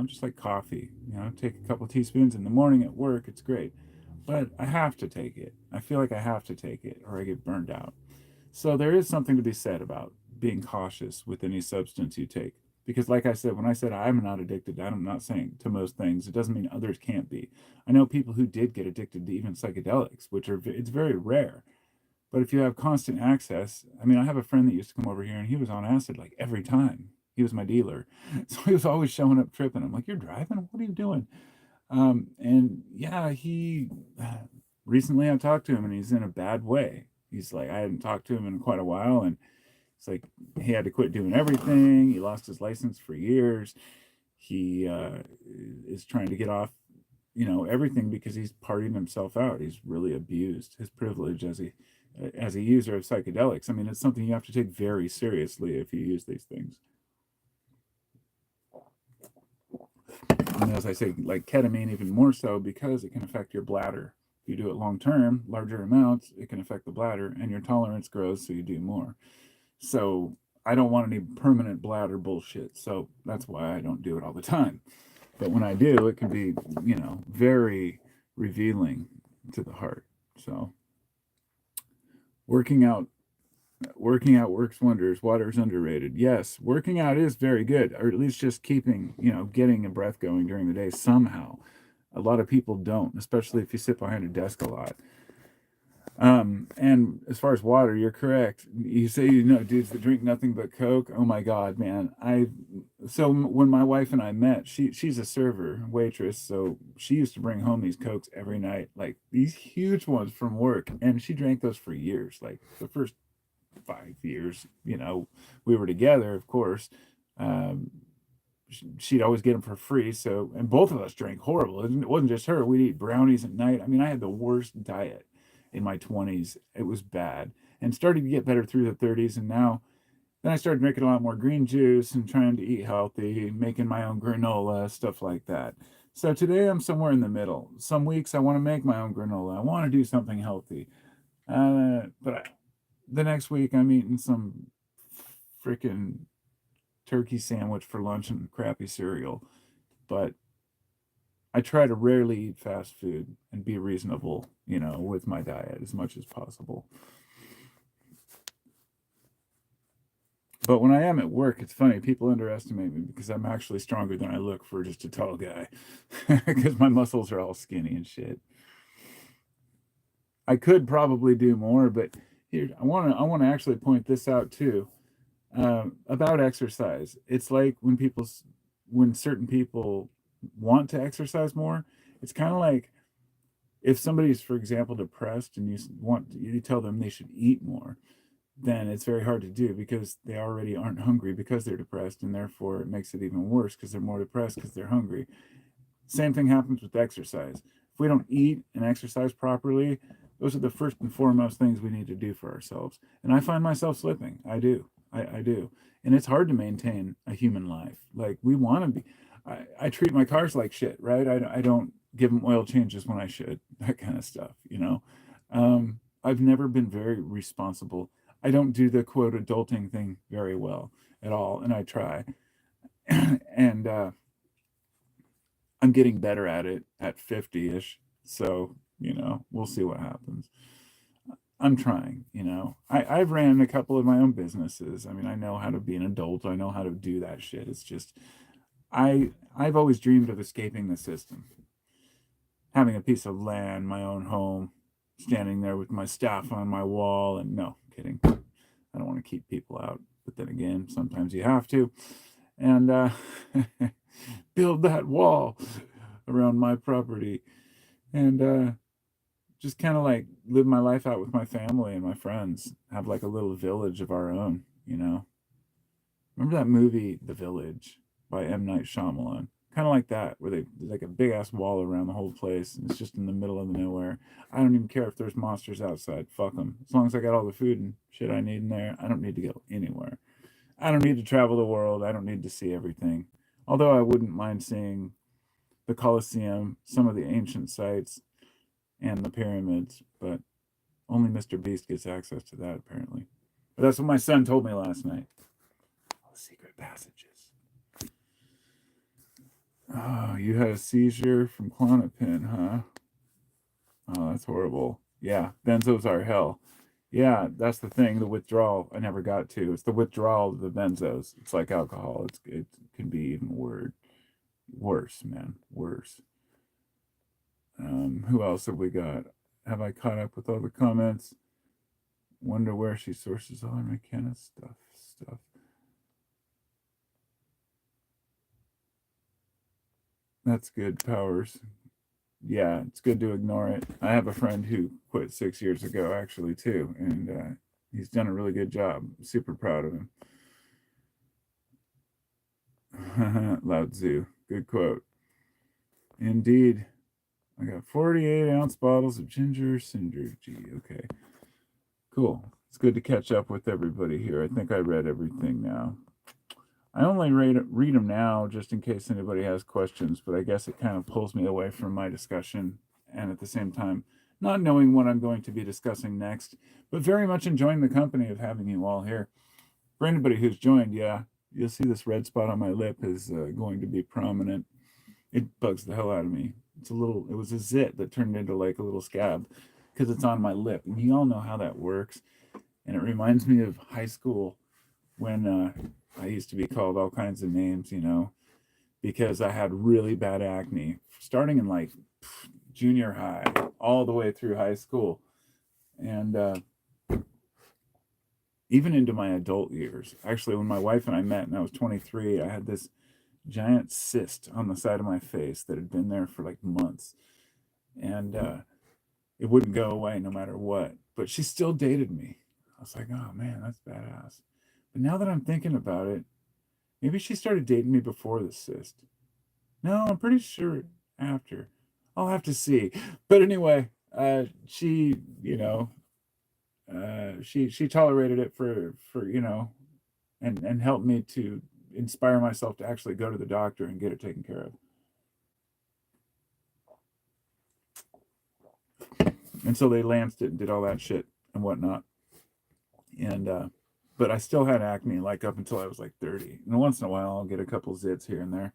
just like coffee. Take a couple teaspoons in the morning at work, it's great. But I have to take it. I feel like I have to take it or I get burned out. So there is something to be said about being cautious with any substance you take. Because, like I said, when I said I'm not addicted, I'm not saying to most things. It doesn't mean others can't be. I know people who did get addicted to even psychedelics, which it's very rare. But if you have constant access, I mean, I have a friend that used to come over here and he was on acid like every time. He was my dealer. So he was always showing up tripping. I'm like, you're driving? What are you doing? And yeah, he recently I talked to him and he's in a bad way. He's like, I hadn't talked to him in quite a while. And it's like he had to quit doing everything. He lost his license for years. He is trying to get off, everything because he's partying himself out. He's really abused his privilege as a user of psychedelics. I mean, it's something you have to take very seriously if you use these things. And as I say, like ketamine, even more so because it can affect your bladder. If you do it long term, larger amounts, it can affect the bladder, and your tolerance grows, so you do more. So I don't want any permanent bladder bullshit. So that's why I don't do it all the time. But when I do, it can be, very revealing to the heart. So working out works wonders. Water is underrated. Yes, working out is very good, or at least just keeping, getting a breath going during the day somehow. A lot of people don't, especially if you sit behind a desk a lot. And as far as water, you're correct. You say, dudes that drink nothing but Coke. Oh my God, man. So when my wife and I met, she's a server, waitress. So she used to bring home these Cokes every night, like these huge ones from work. And she drank those for years, like the first 5 years, we were together, of course. Um, she'd always get them for free. So, and both of us drank horrible. It wasn't just her. We'd eat brownies at night. I mean, I had the worst diet in my 20s. It was bad and started to get better through the 30s. And now, then I started drinking a lot more green juice and trying to eat healthy, making my own granola, stuff like that. So today I'm somewhere in the middle. Some weeks I want to make my own granola. I want to do something healthy. But the next week I'm eating some freaking turkey sandwich for lunch and crappy cereal. But I try to rarely eat fast food and be reasonable, with my diet as much as possible. But when I am at work, it's funny. People underestimate me because I'm actually stronger than I look for just a tall guy. Because my muscles are all skinny and shit. I could probably do more, but here I want to actually point this out too, about exercise. It's like when certain people want to exercise more, it's kind of like if somebody's, for example, depressed and you tell them they should eat more, then it's very hard to do because they already aren't hungry because they're depressed, and therefore it makes it even worse because they're more depressed because they're hungry. Same thing happens with exercise. If we don't eat and exercise properly, those are the first and foremost things we need to do for ourselves. And I find myself slipping. I do. I do. And it's hard to maintain a human life. Like we want to be. I treat my cars like shit, right? I don't give them oil changes when I should, that kind of stuff, you know? I've never been very responsible. I don't do the quote adulting thing very well at all, and I try. And I'm getting better at it at 50-ish. So, we'll see what happens. I'm trying, I've ran a couple of my own businesses. I mean, I know how to be an adult. I know how to do that shit. It's just I've always dreamed of escaping the system. Having a piece of land, my own home, standing there with my staff on my wall, and no, kidding. I don't want to keep people out. But then again, sometimes you have to. And build that wall around my property, and just kind of like live my life out with my family and my friends, have like a little village of our own. Remember that movie The Village by M. Night Shyamalan? Kind of like that, where there's like a big ass wall around the whole place, and it's just in the middle of nowhere. I don't even care if there's monsters outside. Fuck them. As long as I got all the food and shit I need in there, I don't need to go anywhere. I don't need to travel the world. I don't need to see everything. Although I wouldn't mind seeing the Colosseum, some of the ancient sites, and the pyramids, but only Mr. Beast gets access to that, apparently. But that's what my son told me last night. All the secret passages. Oh, you had a seizure from Clonopin, huh? Oh, that's horrible. Yeah, benzos are hell. Yeah, that's the thing. The withdrawal I never got to. It's the withdrawal of the benzos. It's like alcohol. It can be even worse, man. Worse. Who else have we got? Have I caught up with all the comments? Wonder where she sources all her McKenna stuff. That's good, Powers. Yeah, it's good to ignore it. I have a friend who quit 6 years ago, actually, too, and he's done a really good job. Super proud of him. Lao Tzu, good quote. Indeed. I got 48-ounce bottles of ginger synergy. Okay, cool. It's good to catch up with everybody here. I think I read everything now. I only read them now just in case anybody has questions, but I guess it kind of pulls me away from my discussion, and at the same time, not knowing what I'm going to be discussing next, but very much enjoying the company of having you all here. For anybody who's joined, yeah, you'll see this red spot on my lip is going to be prominent. It bugs the hell out of me. It was a zit that turned into like a little scab because it's on my lip. And you all know how that works. And it reminds me of high school when I used to be called all kinds of names, because I had really bad acne starting in like junior high all the way through high school. And even into my adult years. Actually, when my wife and I met and I was 23, I had this giant cyst on the side of my face that had been there for like months. And it wouldn't go away no matter what. But she still dated me. I was like, oh man, that's badass. But now that I'm thinking about it, maybe she started dating me before the cyst. No, I'm pretty sure after. I'll have to see. But anyway, she, she tolerated it for and helped me to inspire myself to actually go to the doctor and get it taken care of. And so they lanced it and did all that shit and whatnot. And but I still had acne like up until I was like 30. And once in a while I'll get a couple zits here and there.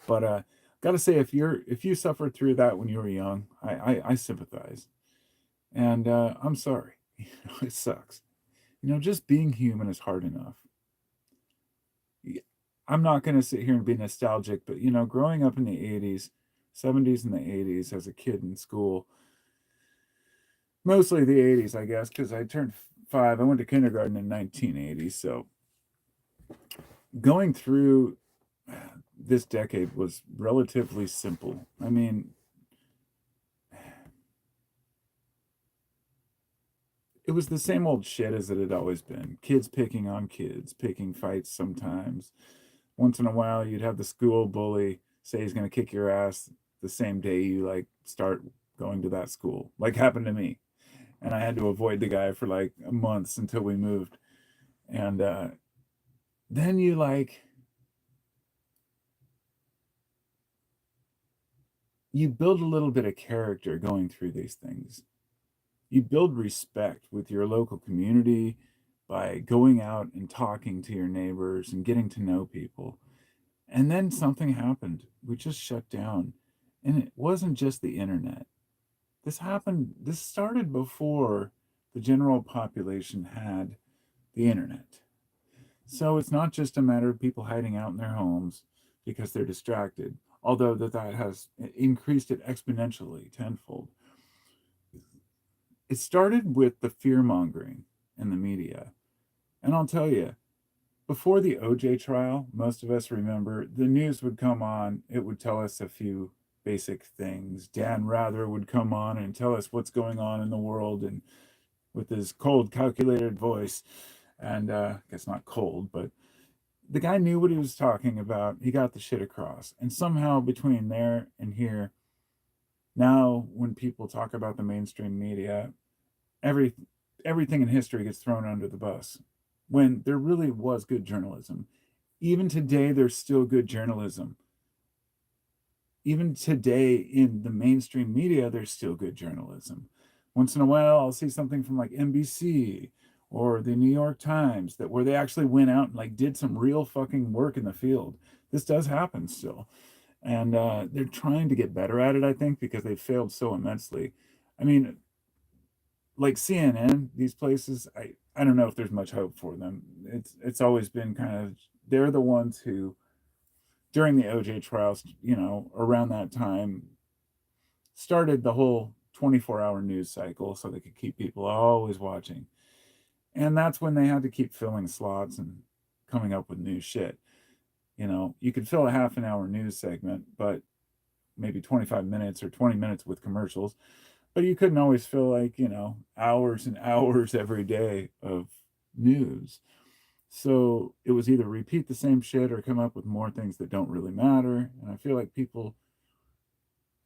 But gotta say, if you suffered through that when you were young, I sympathize. And I'm sorry. It sucks. Just being human is hard enough. I'm not going to sit here and be nostalgic, but you know, growing up in the 80s, 70s and the 80s as a kid in school, mostly the 80s, I guess, because I turned 5. I went to kindergarten in 1980. So going through this decade was relatively simple. I mean, it was the same old shit as it had always been. Kids picking on kids, picking fights sometimes. Once in a while, you'd have the school bully say he's going to kick your ass the same day you like start going to that school. Like happened to me. And I had to avoid the guy for like months until we moved. And then you build a little bit of character going through these things. You build respect with your local community by going out and talking to your neighbors and getting to know people. And then something happened. We just shut down. And it wasn't just the internet. This started before the general population had the internet. So it's not just a matter of people hiding out in their homes because they're distracted, although that has increased it exponentially tenfold. It started with the fear mongering in the media. And I'll tell you, before the OJ trial, most of us remember the news would come on, it would tell us a few basic things. Dan Rather would come on and tell us what's going on in the world and with his cold, calculated voice. And I guess not cold, but the guy knew what he was talking about. He got the shit across. And somehow between there and here, now when people talk about the mainstream media, every everything in history gets thrown under the bus when there really was good journalism. Even today, there's still good journalism. Even today, in the mainstream media, there's still good journalism. Once in a while, I'll see something from like NBC or the New York Times that where they actually went out and like did some real fucking work in the field. This does happen still, and they're trying to get better at it. I think because they've failed so immensely. I mean, like CNN, these places, I don't know if there's much hope for them. It's always been kind of they're the ones who during the OJ trials, you know, around that time started the whole 24-hour news cycle so they could keep people always watching. And that's when they had to keep filling slots and coming up with new shit. You know, you could fill a half an hour news segment, but maybe 25 minutes or 20 minutes with commercials, but you couldn't always fill like, you know, hours and hours every day of news. So it was either repeat the same shit or come up with more things that don't really matter. And I feel like people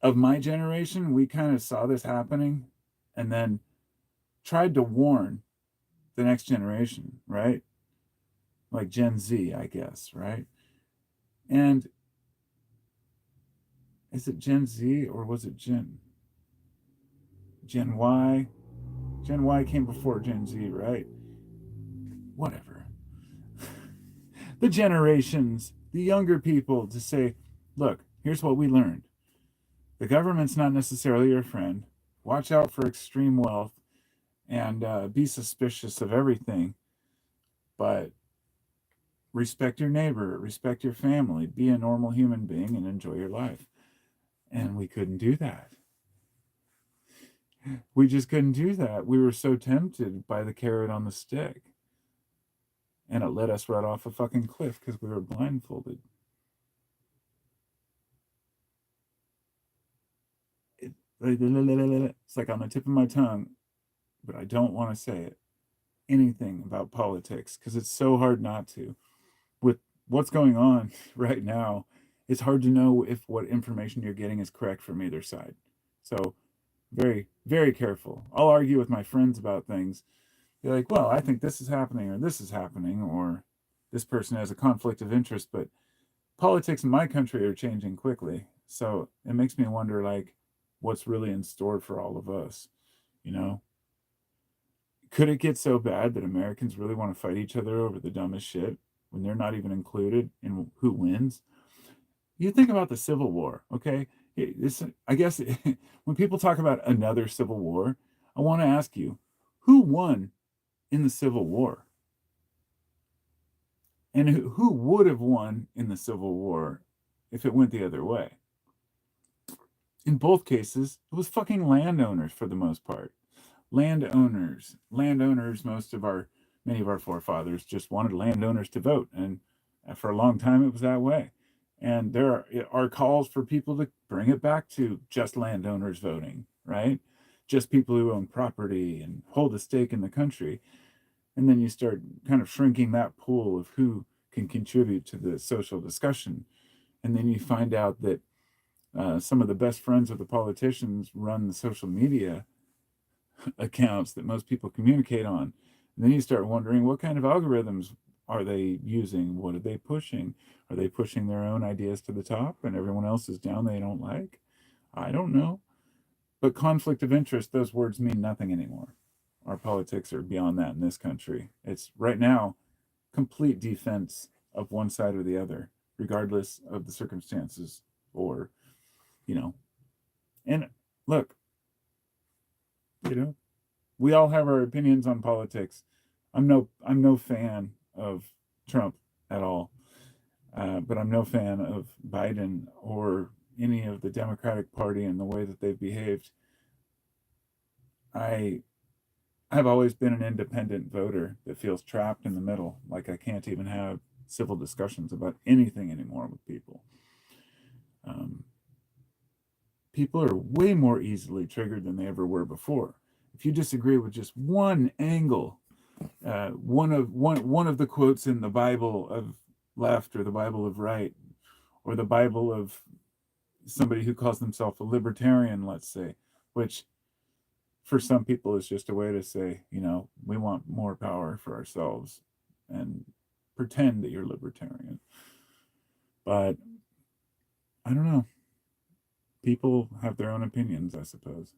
of my generation, we kind of saw this happening and then tried to warn the next generation, right? Like Gen Z, I guess, right? And is it Gen Z or was it Gen Y? Gen Y came before Gen Z, right? Whatever. The generations, the younger people to say, look, here's what we learned. The government's not necessarily your friend. Watch out for extreme wealth and be suspicious of everything. But respect your neighbor, respect your family, be a normal human being, and enjoy your life. And we couldn't do that. We just couldn't do that. We were so tempted by the carrot on the stick. And it led us right off a fucking cliff because we were blindfolded. It's like on the tip of my tongue, but I don't want to say it. Anything about politics because it's so hard not to. With what's going on right now, it's hard to know if what information you're getting is correct from either side. So, very, very careful. I'll argue with my friends about things. They're like, well, I think this is happening, or this is happening, or this person has a conflict of interest. But politics in my country are changing quickly. So, it makes me wonder, like, what's really in store for all of us, you know? Could it get so bad that Americans really want to fight each other over the dumbest shit when they're not even included in who wins? You think about the Civil War, okay? I guess when people talk about another Civil War, I want to ask you, who won in the Civil War? And who would have won in the Civil War if it went the other way? In both cases, it was fucking landowners for the most part. Landowners, many of our forefathers just wanted landowners to vote. And for a long time, it was that way. And there are calls for people to bring it back to just landowners voting, right? Just people who own property and hold a stake in the country. And then you start kind of shrinking that pool of who can contribute to the social discussion. And then you find out that some of the best friends of the politicians run the social media accounts that most people communicate on. And then you start wondering, what kind of algorithms are they using? What are they pushing? Are they pushing their own ideas to the top and everyone else is down they don't like? I don't know. But conflict of interest, those words mean nothing anymore. Our politics are beyond that in this country. It's right now complete defense of one side or the other, regardless of the circumstances or, you know. And look, we all have our opinions on politics. I'm no fan of Trump at all, but I'm no fan of Biden or any of the Democratic Party and the way that they've behaved. I've always been an independent voter that feels trapped in the middle, like I can't even have civil discussions about anything anymore with people. People are way more easily triggered than they ever were before. If you disagree with just one angle, one of the quotes in the Bible of left or the Bible of right, or the Bible of somebody who calls themselves a libertarian, let's say, which for some people is just a way to say, we want more power for ourselves and pretend that you're libertarian. But I don't know. People have their own opinions, I suppose.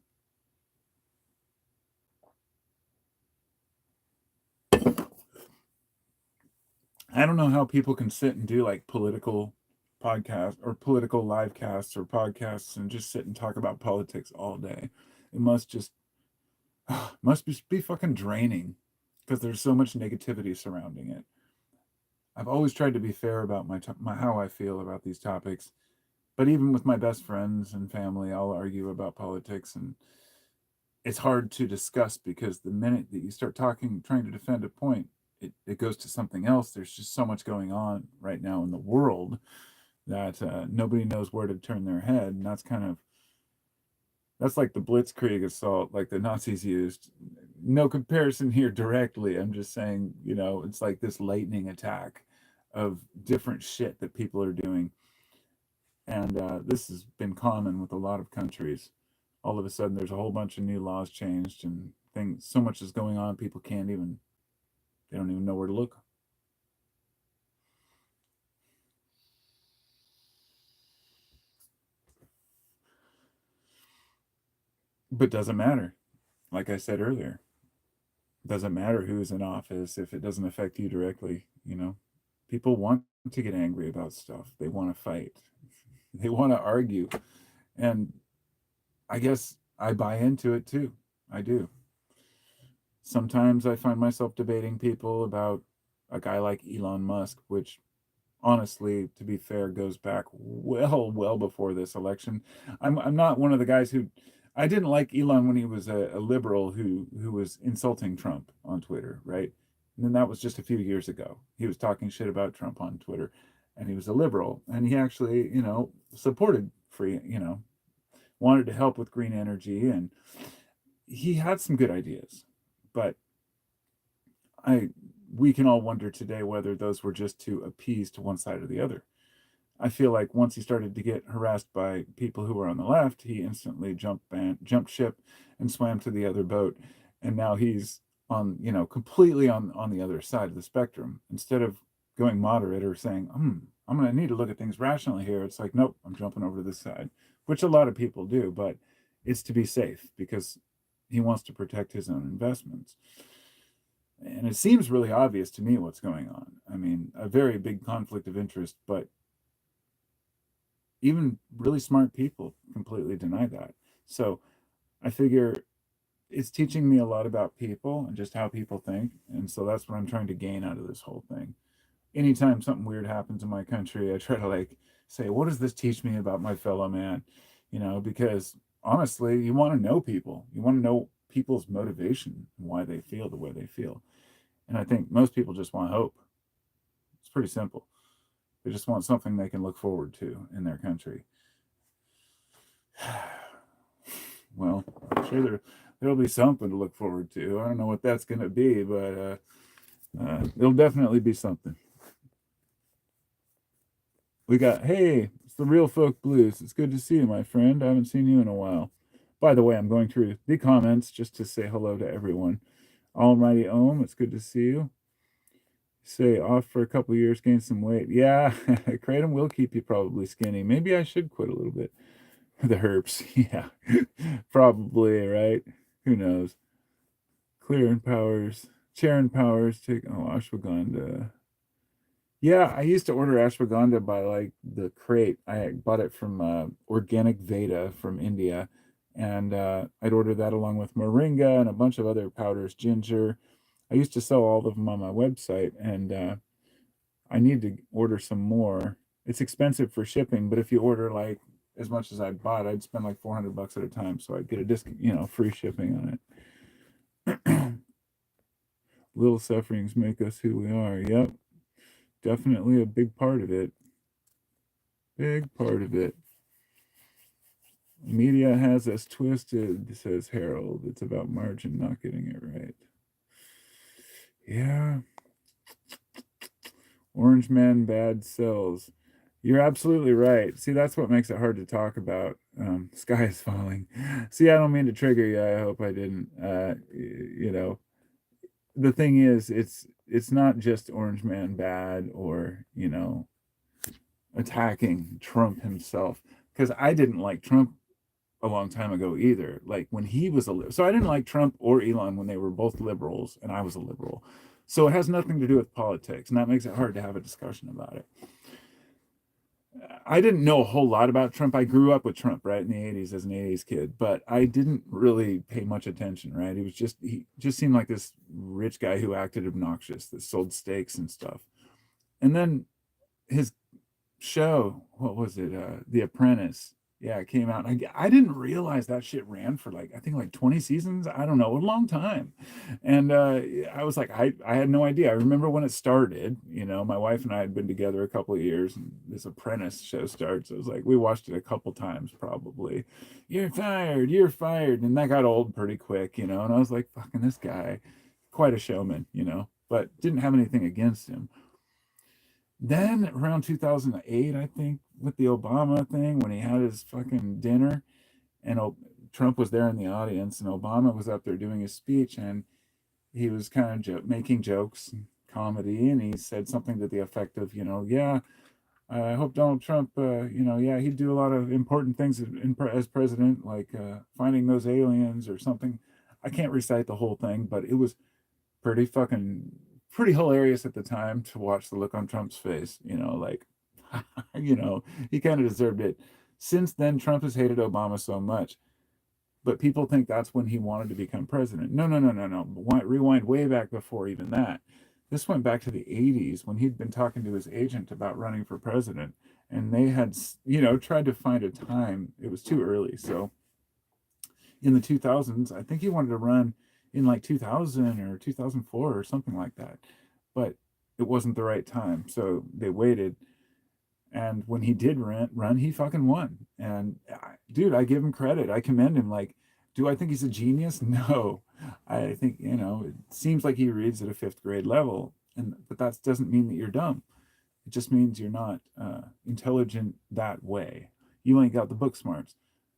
I don't know how people can sit and do like political podcasts or political live casts or podcasts and just sit and talk about politics all day. It must be fucking draining because there's so much negativity surrounding it. I've always tried to be fair about my how I feel about these topics, but even with my best friends and family, I'll argue about politics, and it's hard to discuss because the minute that you start talking, trying to defend a point, it goes to something else. There's just so much going on right now in the world that nobody knows where to turn their head, and that's like the Blitzkrieg assault, like the Nazis used. No comparison here directly. I'm just saying, it's like this lightning attack of different shit that people are doing. And this has been common with a lot of countries. All of a sudden, there's a whole bunch of new laws changed and things. So much is going on, people they don't even know where to look. But doesn't matter. Like I said earlier, doesn't matter who's in office if it doesn't affect you directly. People want to get angry about stuff. They want to fight. They want to argue. And I guess I buy into it too. I do. Sometimes I find myself debating people about a guy like Elon Musk, which honestly, to be fair, goes back well before this election. I'm not one of the guys who I didn't like Elon when he was a liberal who was insulting Trump on Twitter, right? And then that was just a few years ago. He was talking shit about Trump on Twitter, and he was a liberal, and he actually, supported free, wanted to help with green energy, and he had some good ideas, but we can all wonder today whether those were just to appease to one side or the other. I feel like once he started to get harassed by people who were on the left, he instantly jumped ship and swam to the other boat, and now he's on, completely on the other side of the spectrum. Instead of going moderate or saying, I'm going to need to look at things rationally here, it's like, nope, I'm jumping over to this side, which a lot of people do, but it's to be safe because he wants to protect his own investments. And it seems really obvious to me what's going on. I mean, a very big conflict of interest, but even really smart people completely deny that. So I figure it's teaching me a lot about people and just how people think. And so that's what I'm trying to gain out of this whole thing. anytime something weird happens in my country, I try to like say, what does this teach me about my fellow man? Because honestly, you want to know people. You want to know people's motivation, why they feel the way they feel. And I think most people just want hope. It's pretty simple. They just want something they can look forward to in their country. Well, I'm sure there'll be something to look forward to. I don't know what that's going to be, but it'll definitely be something. We got, hey, it's the Real Folk Blues. It's good to see you, my friend. I haven't seen you in a while. By the way, I'm going through the comments just to say hello to everyone. Almighty Ohm, it's good to see you. Say off for a couple years, gain some weight. Yeah, kratom will keep you probably skinny. Maybe I should quit a little bit. The herbs, yeah, probably, right? Who knows? Clearing powers, Charon powers, take, ashwagandha. Yeah, I used to order ashwagandha by like the crate. I bought it from Organic Veda from India, and I'd order that along with moringa and a bunch of other powders, ginger. I used to sell all of them on my website, and I need to order some more. It's expensive for shipping, but if you order like as much as I bought, I'd spend like $400 at a time, so I'd get a free shipping on it. Little sufferings make us who we are. Yep, definitely a big part of it. Big part of it. Media has us twisted, says Harold. It's about margin not getting it right. Yeah. Orange Man bad sells. You're absolutely right. See, that's what makes it hard to talk about. Sky is falling. See, I don't mean to trigger you. I hope I didn't. The thing is, it's not just Orange Man bad or attacking Trump himself, because I didn't like Trump a long time ago either. Like when he was so I didn't like Trump or Elon when they were both liberals and I was a liberal. So it has nothing to do with politics, and that makes it hard to have a discussion about it. I didn't know a whole lot about Trump. I grew up with Trump, right, in the 80s as an 80s kid, but I didn't really pay much attention, right? He just seemed like this rich guy who acted obnoxious, that sold steaks and stuff. And then his show, what was it? The Apprentice. Yeah, it came out. I didn't realize that shit ran for like, I think like 20 seasons. I don't know, a long time. And I was like, I had no idea. I remember when it started, my wife and I had been together a couple of years, and this Apprentice show starts. It was like, we watched it a couple times probably. You're fired, you're fired. And that got old pretty quick, and I was like, fucking this guy, quite a showman, but didn't have anything against him. Then around 2008, I think, with the Obama thing, when he had his fucking dinner, and Trump was there in the audience, and Obama was up there doing his speech, and he was kind of making jokes, and comedy, and he said something to the effect of, yeah, I hope Donald Trump, yeah, he'd do a lot of important things as president, like finding those aliens or something. I can't recite the whole thing, but it was pretty hilarious at the time to watch the look on Trump's face, like, he kind of deserved it. Since then, Trump has hated Obama so much, but people think that's when he wanted to become president. No, no, no, no, no. Rewind way back before even that. This went back to the 80s when he'd been talking to his agent about running for president, and they had, tried to find a time. It was too early. So in the 2000s, I think he wanted to run in like 2000 or 2004 or something like that, but it wasn't the right time, so they waited. And when he did run, he fucking won. And dude, I give him credit. I commend him. Like, do I think he's a genius? No. I think, it seems like he reads at a fifth grade level, but that doesn't mean that you're dumb. It just means you're not intelligent that way. You ain't got the book smarts.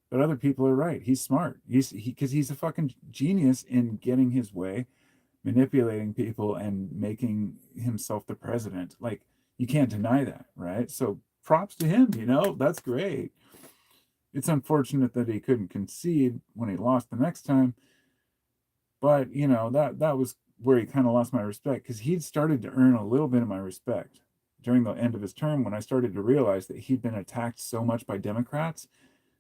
But other people are right. He's smart. Because he's a fucking genius in getting his way, manipulating people, and making himself the president. Like, you can't deny that, right? So props to him. That's great. It's unfortunate that he couldn't concede when he lost the next time, but that was where he kind of lost my respect, because he'd started to earn a little bit of my respect during the end of his term, when I started to realize that he'd been attacked so much by Democrats.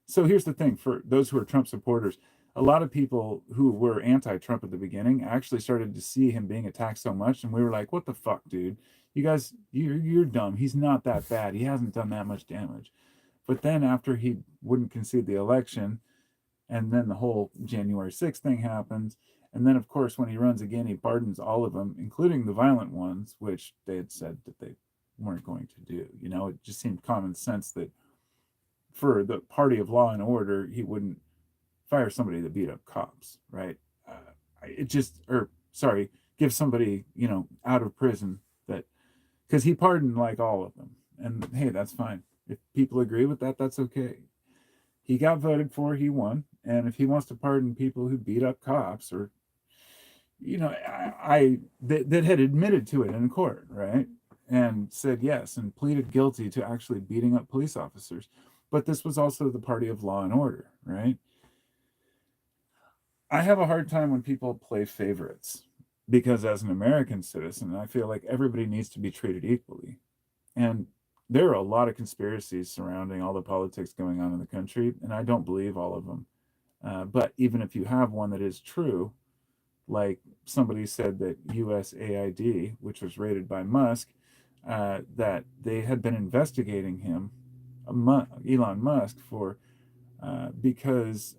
So here's the thing: for those who are Trump supporters, a lot of people who were anti-Trump at the beginning actually started to see him being attacked so much, and we were like, what the fuck, dude? You guys, you're dumb. He's not that bad. He hasn't done that much damage. But then after he wouldn't concede the election, and then the whole January 6th thing happens, and then of course when he runs again, he pardons all of them, including the violent ones, which they had said that they weren't going to do. You know, it just seemed common sense that for the party of law and order, he wouldn't fire somebody that beat up cops, right? It just, or sorry, give somebody, you know, out of prison that, because he pardoned like all of them. And hey, that's fine. If people agree with that, that's okay. He got voted for, he won. And if he wants to pardon people who beat up cops or, you know, that had admitted to it in court, right? And said yes and pleaded guilty to actually beating up police officers. But this was also the party of law and order, right? I have a hard time when people play favorites because, as an American citizen, I feel like everybody needs to be treated equally. And there are a lot of conspiracies surrounding all the politics going on in the country, and I don't believe all of them. But even if you have one that is true, like somebody said that USAID, which was raided by Musk, that they had been investigating him, Elon Musk, for because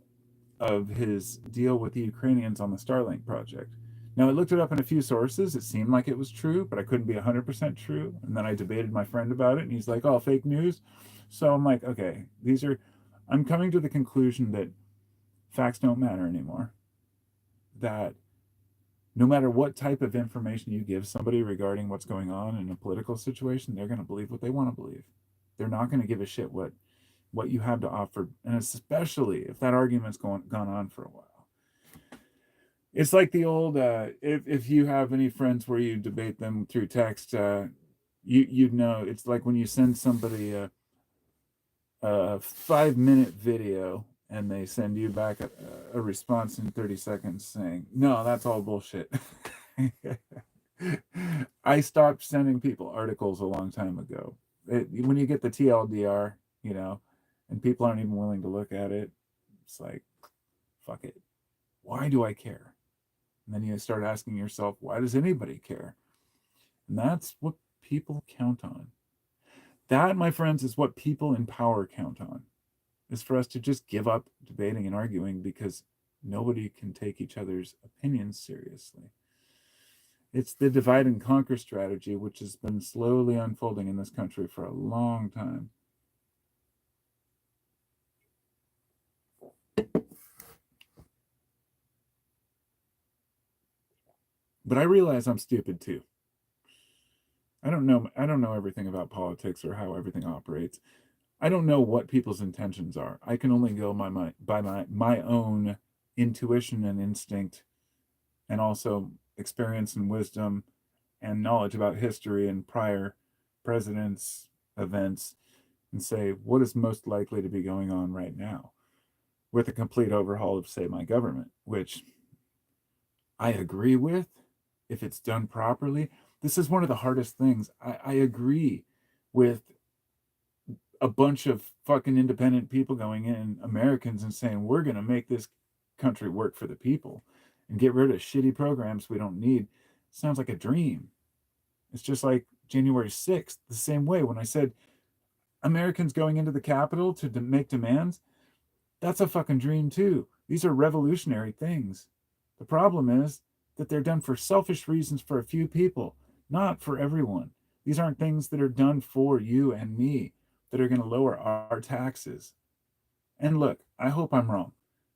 of his deal with the Ukrainians on the Starlink project. Now, I looked it up in a few sources. It seemed like it was true, but I couldn't be 100% true. And then I debated my friend about it, and he's like, oh, fake news. So I'm like, okay, I'm coming to the conclusion that facts don't matter anymore. That no matter what type of information you give somebody regarding what's going on in a political situation, they're going to believe what they want to believe. They're not going to give a shit what you have to offer, and especially if that argument's gone on for a while. It's like the old if you have any friends where you debate them through text, you know it's like when you send somebody a 5-minute video and they send you back a response in 30 seconds saying, no, that's all bullshit. I stopped sending people articles a long time ago. When you get the TLDR, you know, and people aren't even willing to look at it, it's like, fuck it. Why do I care? And then you start asking yourself, why does anybody care? And that's what people count on. That, my friends, is what people in power count on, is for us to just give up debating and arguing because nobody can take each other's opinions seriously. It's the divide and conquer strategy, which has been slowly unfolding in this country for a long time. But I realize I'm stupid too. I don't know everything about politics or how everything operates. I don't know what people's intentions are. I can only go by my own intuition and instinct, and also experience and wisdom and knowledge about history and prior presidents, events, and say what is most likely to be going on right now with a complete overhaul of, say, my government, which I agree with if it's done properly. This is one of the hardest things. I agree with a bunch of fucking independent people going in, Americans, and saying, we're going to make this country work for the people and get rid of shitty programs we don't need. Sounds like a dream. It's just like January 6th, the same way when I said Americans going into the Capitol to make demands. That's a fucking dream too. These are revolutionary things. The problem is that they're done for selfish reasons for a few people, not for everyone. These aren't things that are done for you and me that are going to lower our taxes. And look, I hope I'm wrong,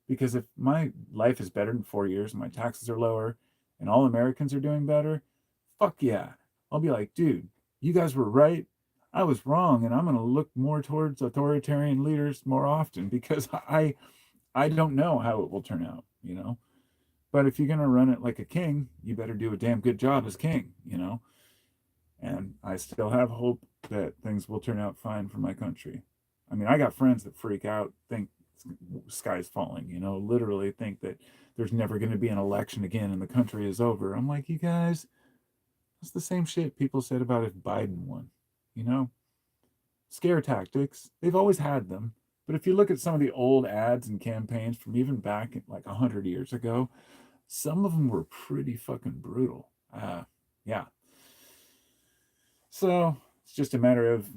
because if my life is better in 4 years and my taxes are lower and all Americans are doing better, fuck yeah. I'll be like, dude, you guys were right. I was wrong, and I'm going to look more towards authoritarian leaders more often because I don't know how it will turn out, you know. But if you're going to run it like a king, you better do a damn good job as king, you know. And I still have hope that things will turn out fine for my country. I mean, I got friends that freak out, think sky's falling, you know, literally think that there's never going to be an election again and the country is over. I'm like, you guys, it's the same shit people said about if Biden won, you know? Scare tactics, they've always had them. But if you look at some of the old ads and campaigns from even back like 100 years ago, some of them were pretty fucking brutal. Yeah. So it's just a matter of,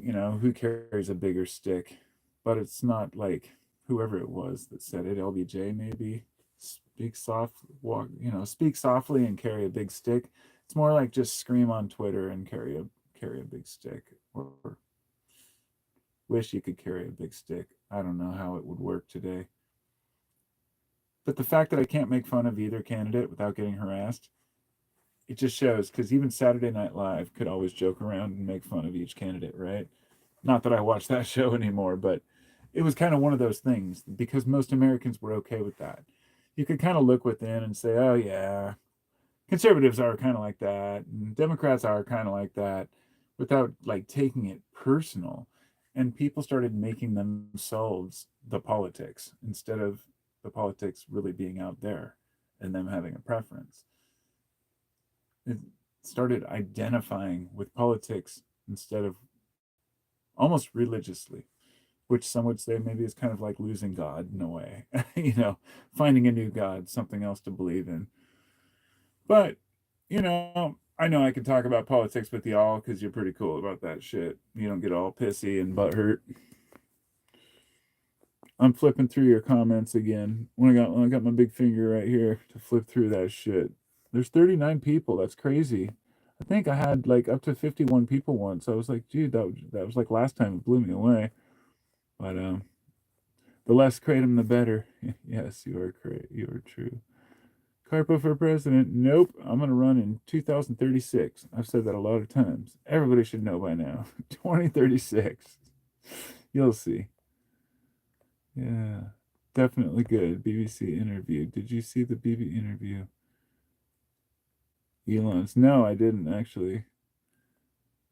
who carries a bigger stick. But it's not like whoever it was that said it, LBJ maybe, speak softly and carry a big stick. It's more like just scream on Twitter and carry a big stick, or wish you could carry a big stick. I don't know how it would work today. But the fact that I can't make fun of either candidate without getting harassed, it just shows, because even Saturday Night Live could always joke around and make fun of each candidate, right? Not that I watch that show anymore, but it was kind of one of those things, because most Americans were okay with that. You could kind of look within and say, oh, yeah, conservatives are kind of like that, and Democrats are kind of like that, without like taking it personal. And people started making themselves the politics instead of the politics really being out there and them having a preference. It started identifying with politics instead of almost religiously, which some would say maybe is kind of like losing God in a way, finding a new God, something else to believe in. But, I know I can talk about politics with y'all because you're pretty cool about that shit. You don't get all pissy and butthurt. I'm flipping through your comments again. When I got my big finger right here to flip through that shit. There's 39 people. That's crazy. I think I had like up to 51 people once. I was like, dude, that was like last time. It blew me away. But the less kratom, the better. Yes, you are correct. You are true. Carpo for president? Nope. I'm gonna run in 2036. I've said that a lot of times. Everybody should know by now. 2036. You'll see. Yeah, definitely good. BBC interview. Did you see the BB interview? Elon's. No, I didn't actually.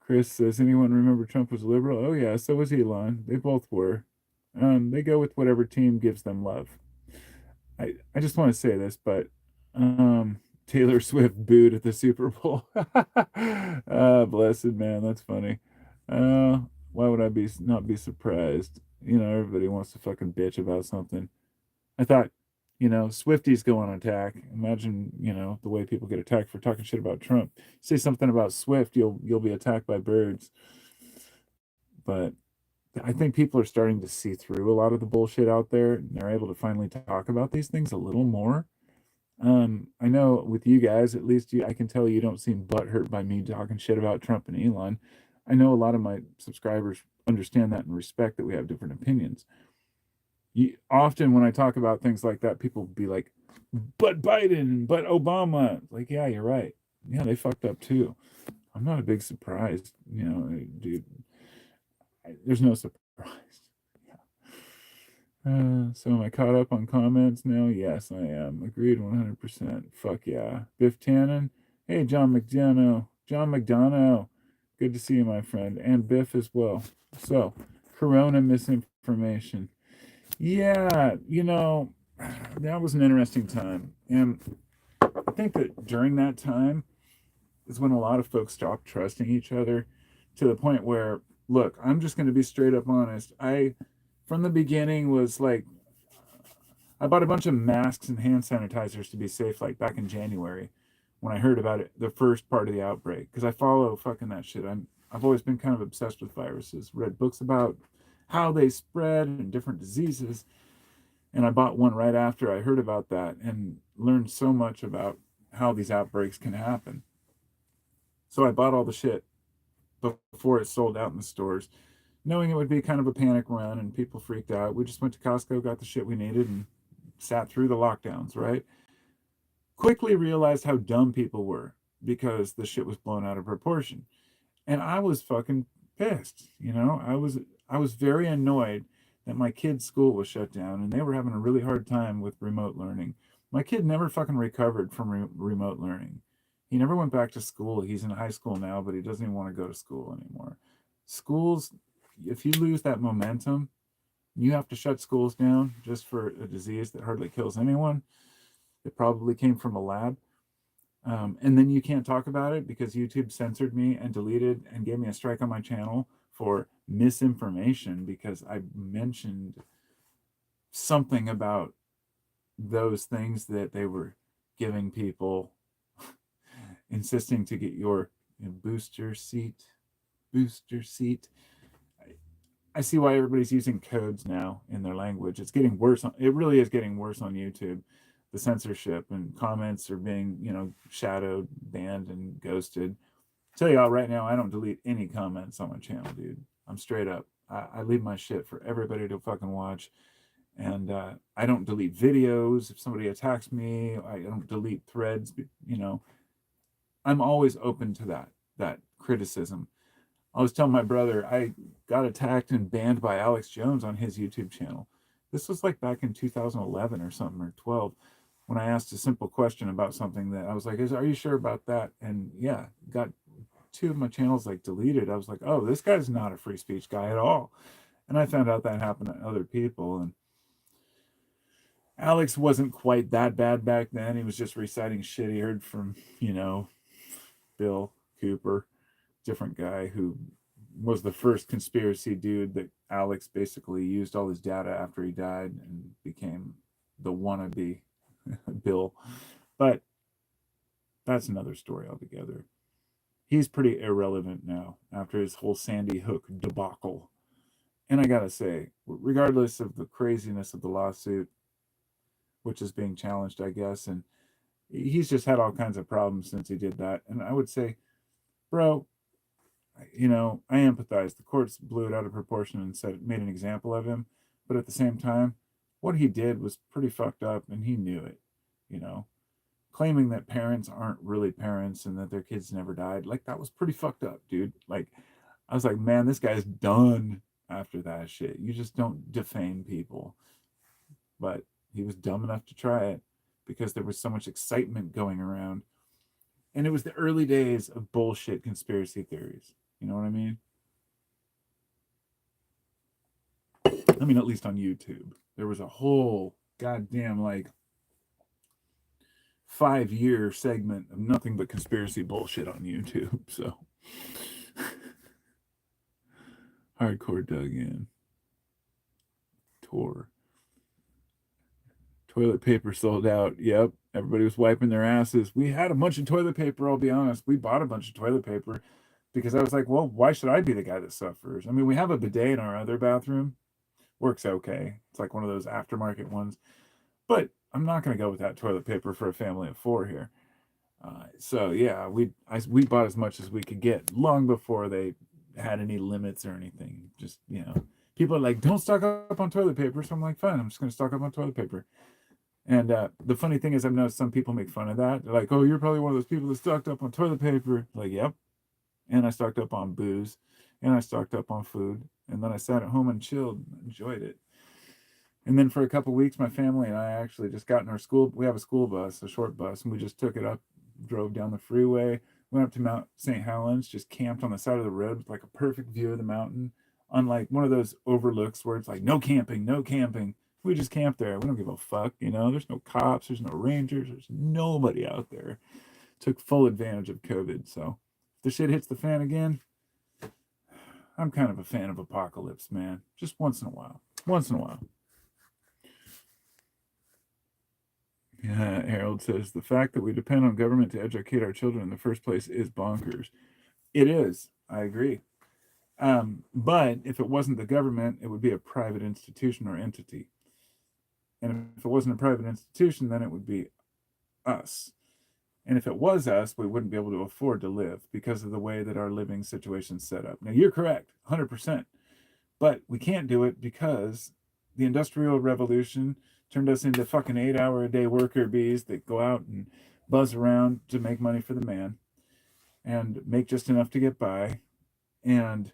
Chris says, anyone remember Trump was liberal? Oh yeah, so was Elon. They both were. They go with whatever team gives them love. I just want to say this, but Taylor Swift booed at the Super Bowl. Blessed man, that's funny. Why would I not be surprised? Everybody wants to fucking bitch about something. I thought, Swifties go on attack. Imagine, the way people get attacked for talking shit about Trump. Say something about Swift, you'll be attacked by birds. But I think people are starting to see through a lot of the bullshit out there, and they're able to finally talk about these things a little more. I know with you guys, at least I can tell you don't seem butthurt by me talking shit about Trump and Elon. I know a lot of my subscribers understand that and respect that we have different opinions. Often when I talk about things like that, people be like, but Biden, but Obama. Like, yeah, you're right. Yeah, they fucked up too. I'm not a big surprise, dude. There's no surprise. So am I caught up on comments now? Yes, I am. Agreed 100%. Fuck yeah. Biff Tannen. Hey, John McDonough. John McDonough. Good to see you, my friend. And Biff as well. So, Corona misinformation. Yeah, that was an interesting time. And I think that during that time is when a lot of folks stopped trusting each other, to the point where, look, I'm just going to be straight up honest. From the beginning, was like, I bought a bunch of masks and hand sanitizers to be safe, like back in January when I heard about it, the first part of the outbreak, because I follow fucking that shit. I've always been kind of obsessed with viruses, read books about how they spread and different diseases. And I bought one right after I heard about that and learned so much about how these outbreaks can happen. So I bought all the shit before it sold out in the stores, knowing it would be kind of a panic run and people freaked out. We just went to Costco, got the shit we needed, and sat through the lockdowns, right? Quickly realized how dumb people were because the shit was blown out of proportion. And I was fucking pissed, I was very annoyed that my kid's school was shut down and they were having a really hard time with remote learning. My kid never fucking recovered from remote learning. He never went back to school. He's in high school now, but he doesn't even want to go to school anymore. Schools, if you lose that momentum, you have to shut schools down just for a disease that hardly kills anyone. It probably came from a lab. And then you can't talk about it because YouTube censored me and deleted and gave me a strike on my channel for misinformation because I mentioned something about those things that they were giving people, insisting to get your booster seat. booster seat. I see why everybody's using codes now in their language. It's getting worse. It really is getting worse on YouTube. The censorship and comments are being, shadowed, banned, and ghosted. Tell y'all right now, I don't delete any comments on my channel, dude. I'm straight up. I leave my shit for everybody to fucking watch. And I don't delete videos. If somebody attacks me, I don't delete threads. I'm always open to that criticism. I was telling my brother I got attacked and banned by Alex Jones on his YouTube channel. This was like back in 2011 or something, or 12, when I asked a simple question about something that I was like, "Are you sure about that?" And yeah, got two of my channels like deleted. I was like, "Oh, this guy's not a free speech guy at all." And I found out that happened to other people. And Alex wasn't quite that bad back then. He was just reciting shit he heard from, Bill Cooper, different guy who was the first conspiracy dude that Alex basically used all his data after he died and became the wannabe Bill. But that's another story altogether. He's pretty irrelevant now after his whole Sandy Hook debacle. And I gotta say, regardless of the craziness of the lawsuit, which is being challenged, I guess, and he's just had all kinds of problems since he did that. And I would say, bro, I empathize. The courts blew it out of proportion and made an example of him. But at the same time, what he did was pretty fucked up, and he knew it. Claiming that parents aren't really parents and that their kids never died, like that was pretty fucked up, dude. Like, I was like, man, this guy's done after that shit. You just don't defame people. But he was dumb enough to try it because there was so much excitement going around. And it was the early days of bullshit conspiracy theories. You know what I mean? At least on YouTube. There was a whole goddamn, 5-year segment of nothing but conspiracy bullshit on YouTube. So, hardcore dug in. Toilet paper sold out. Yep. Everybody was wiping their asses. We had a bunch of toilet paper, I'll be honest. We bought a bunch of toilet paper because I was like, well, why should I be the guy that suffers? We have a bidet in our other bathroom. Works okay. It's like one of those aftermarket ones. But I'm not going to go with that toilet paper for a family of 4 here. So yeah, we bought as much as we could get long before they had any limits or anything. Just, people are like, don't stock up on toilet paper. So I'm like, fine, I'm just going to stock up on toilet paper. And the funny thing is, I've noticed some people make fun of that. They're like, oh, you're probably one of those people that stocked up on toilet paper. Like, yep. And I stocked up on booze. And I stocked up on food. And then I sat at home and chilled and enjoyed it. And then for a couple of weeks, my family and I actually just got in our school. We have a school bus, a short bus, and we just took it up, drove down the freeway, went up to Mount St. Helens, just camped on the side of the road with like a perfect view of the mountain. Unlike one of those overlooks where it's like, no camping, no camping. We just camped there. We don't give a fuck, There's no cops, there's no rangers, there's nobody out there. Took full advantage of COVID. So if the shit hits the fan again, I'm kind of a fan of apocalypse, man. Just once in a while. Once in a while. Yeah, Harold says the fact that we depend on government to educate our children in the first place is bonkers. It is. I agree. But if it wasn't the government, it would be a private institution or entity. And if it wasn't a private institution, then it would be us. And if it was us, we wouldn't be able to afford to live because of the way that our living situation's set up. Now, you're correct, 100%. But we can't do it because the Industrial Revolution turned us into fucking 8-hour-a-day worker bees that go out and buzz around to make money for the man and make just enough to get by and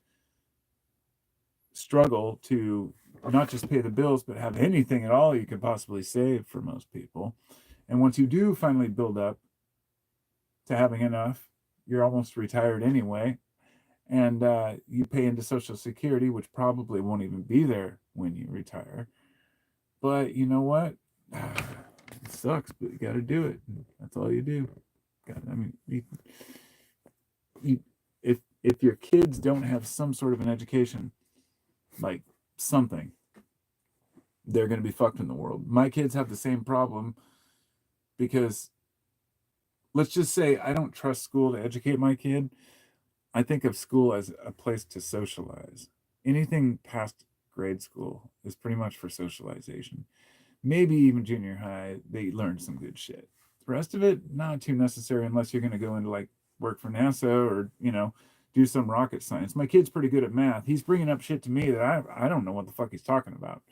struggle to not just pay the bills, but have anything at all you could possibly save for most people. And once you do finally build up to having enough, you're almost retired anyway. And you pay into Social Security, which probably won't even be there when you retire. But you know what? It sucks, but you got to do it. That's all you do. If your kids don't have some sort of an education, like something, they're going to be fucked in the world. My kids have the same problem because let's just say I don't trust school to educate my kid. I think of school as a place to socialize. Anything past grade school is pretty much for socialization. Maybe even junior high, they learn some good shit. The rest of it, not too necessary unless you're going to go into like work for NASA or, do some rocket science. My kid's pretty good at math. He's bringing up shit to me that I don't know what the fuck he's talking about.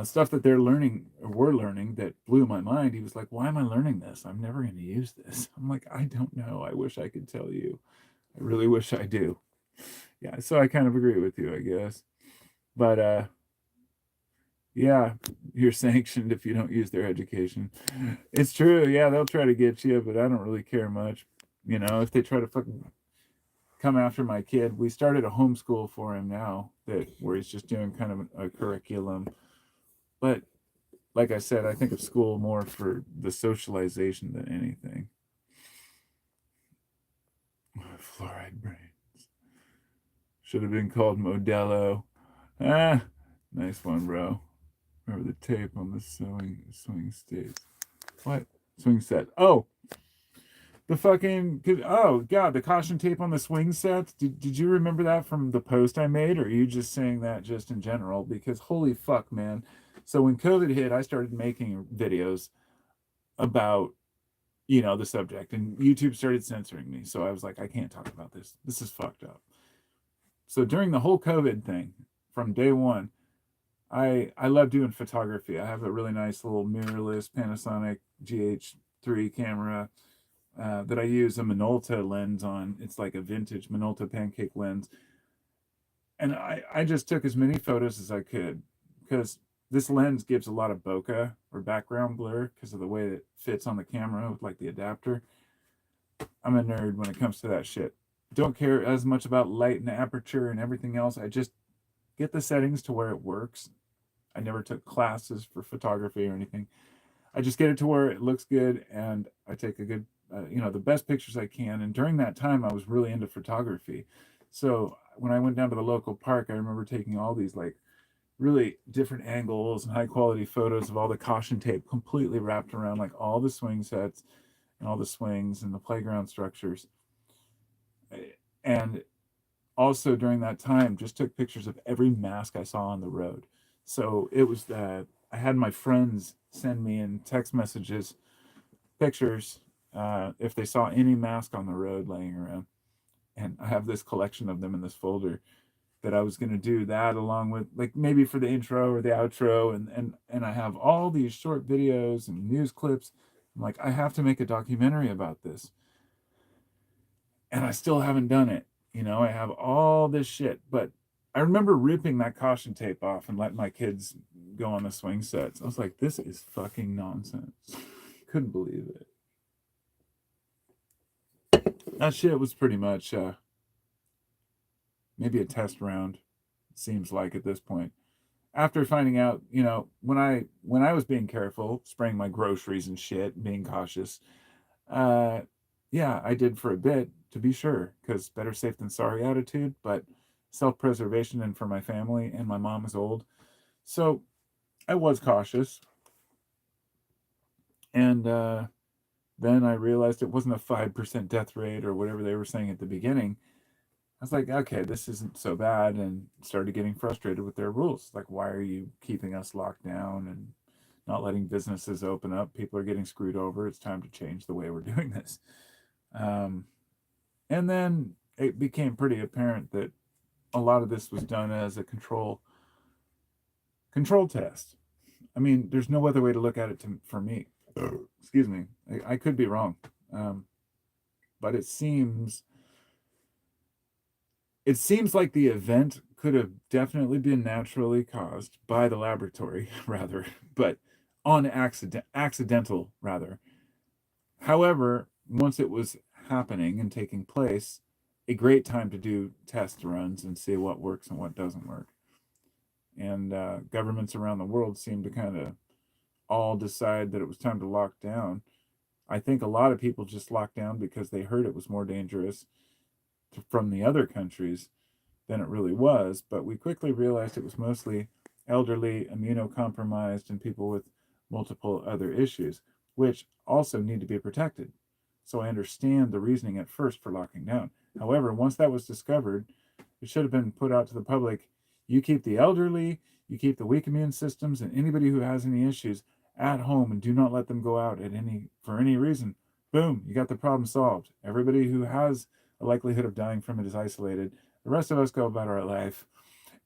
Stuff that they're learning or were learning that blew my mind. He was like, why am I learning this? I'm never going to use this. I'm like, I don't know. I wish I could tell you. I really wish I do. Yeah, so I kind of agree with you, I guess. But yeah, you're sanctioned if you don't use their education. It's true. Yeah, they'll try to get you, but I don't really care much. If they try to fucking come after my kid, we started a homeschool for him now where he's just doing kind of a curriculum. But like I said, I think of school more for the socialization than anything. Fluoride brains. Should have been called Modelo. Ah, nice one, bro. Remember the tape on the swing states. What? Swing set. Oh, the fucking, oh god, the caution tape on the swing sets. Did you remember that from the post I made, or are you just saying that just in general? Because holy fuck, man. So when COVID hit, I started making videos about, the subject, and YouTube started censoring me. So I was like, I can't talk about this. This is fucked up. So during the whole COVID thing, from day one, I love doing photography. I have a really nice little mirrorless Panasonic GH3 camera that I use a Minolta lens on. It's like a vintage Minolta pancake lens. And I just took as many photos as I could because this lens gives a lot of bokeh or background blur because of the way it fits on the camera with like the adapter. I'm a nerd when it comes to that shit. Don't care as much about light and aperture and everything else. I just get the settings to where it works. I never took classes for photography or anything. I just get it to where it looks good, and I take a good, the best pictures I can. And during that time, I was really into photography. So when I went down to the local park, I remember taking all these like really different angles and high quality photos of all the caution tape completely wrapped around like all the swing sets and all the swings and the playground structures. And also during that time, just took pictures of every mask I saw on the road. So it was that I had my friends send me in text messages pictures if they saw any mask on the road laying around. And I have this collection of them in this folder that I was going to do that along with like maybe for the intro or the outro. And I have all these short videos and news clips. I'm like, I have to make a documentary about this. And I still haven't done it. I have all this shit, but I remember ripping that caution tape off and letting my kids go on the swing sets. I was like, this is fucking nonsense. Couldn't believe it. That shit was pretty much maybe a test round, it seems like at this point. After finding out, when I was being careful, spraying my groceries and shit, being cautious, yeah, I did for a bit, to be sure, because better safe than sorry attitude, but self-preservation and for my family, and my mom is old. So I was cautious. And then I realized it wasn't a 5% death rate or whatever they were saying at the beginning. I was like, okay, this isn't so bad, and started getting frustrated with their rules. Like, why are you keeping us locked down and not letting businesses open up? People are getting screwed over. It's time to change the way we're doing this. And then it became pretty apparent that a lot of this was done as a control test. I mean, there's no other way to look at it for me. Excuse me. I could be wrong. But it seems like the event could have definitely been naturally caused by the laboratory, rather, but on accidental, rather. However, once it was happening and taking place, a great time to do test runs and see what works and what doesn't work. And governments around the world seem to kind of all decide that it was time to lock down. I think a lot of people just locked down because they heard it was more dangerous from the other countries than it really was. But we quickly realized it was mostly elderly, immunocompromised, and people with multiple other issues, which also need to be protected. So I understand the reasoning at first for locking down. However, once that was discovered, it should have been put out to the public. You keep the elderly, you keep the weak immune systems, and anybody who has any issues at home, and do not let them go out for any reason. Boom, you got the problem solved. Everybody who has a likelihood of dying from it is isolated. The rest of us go about our life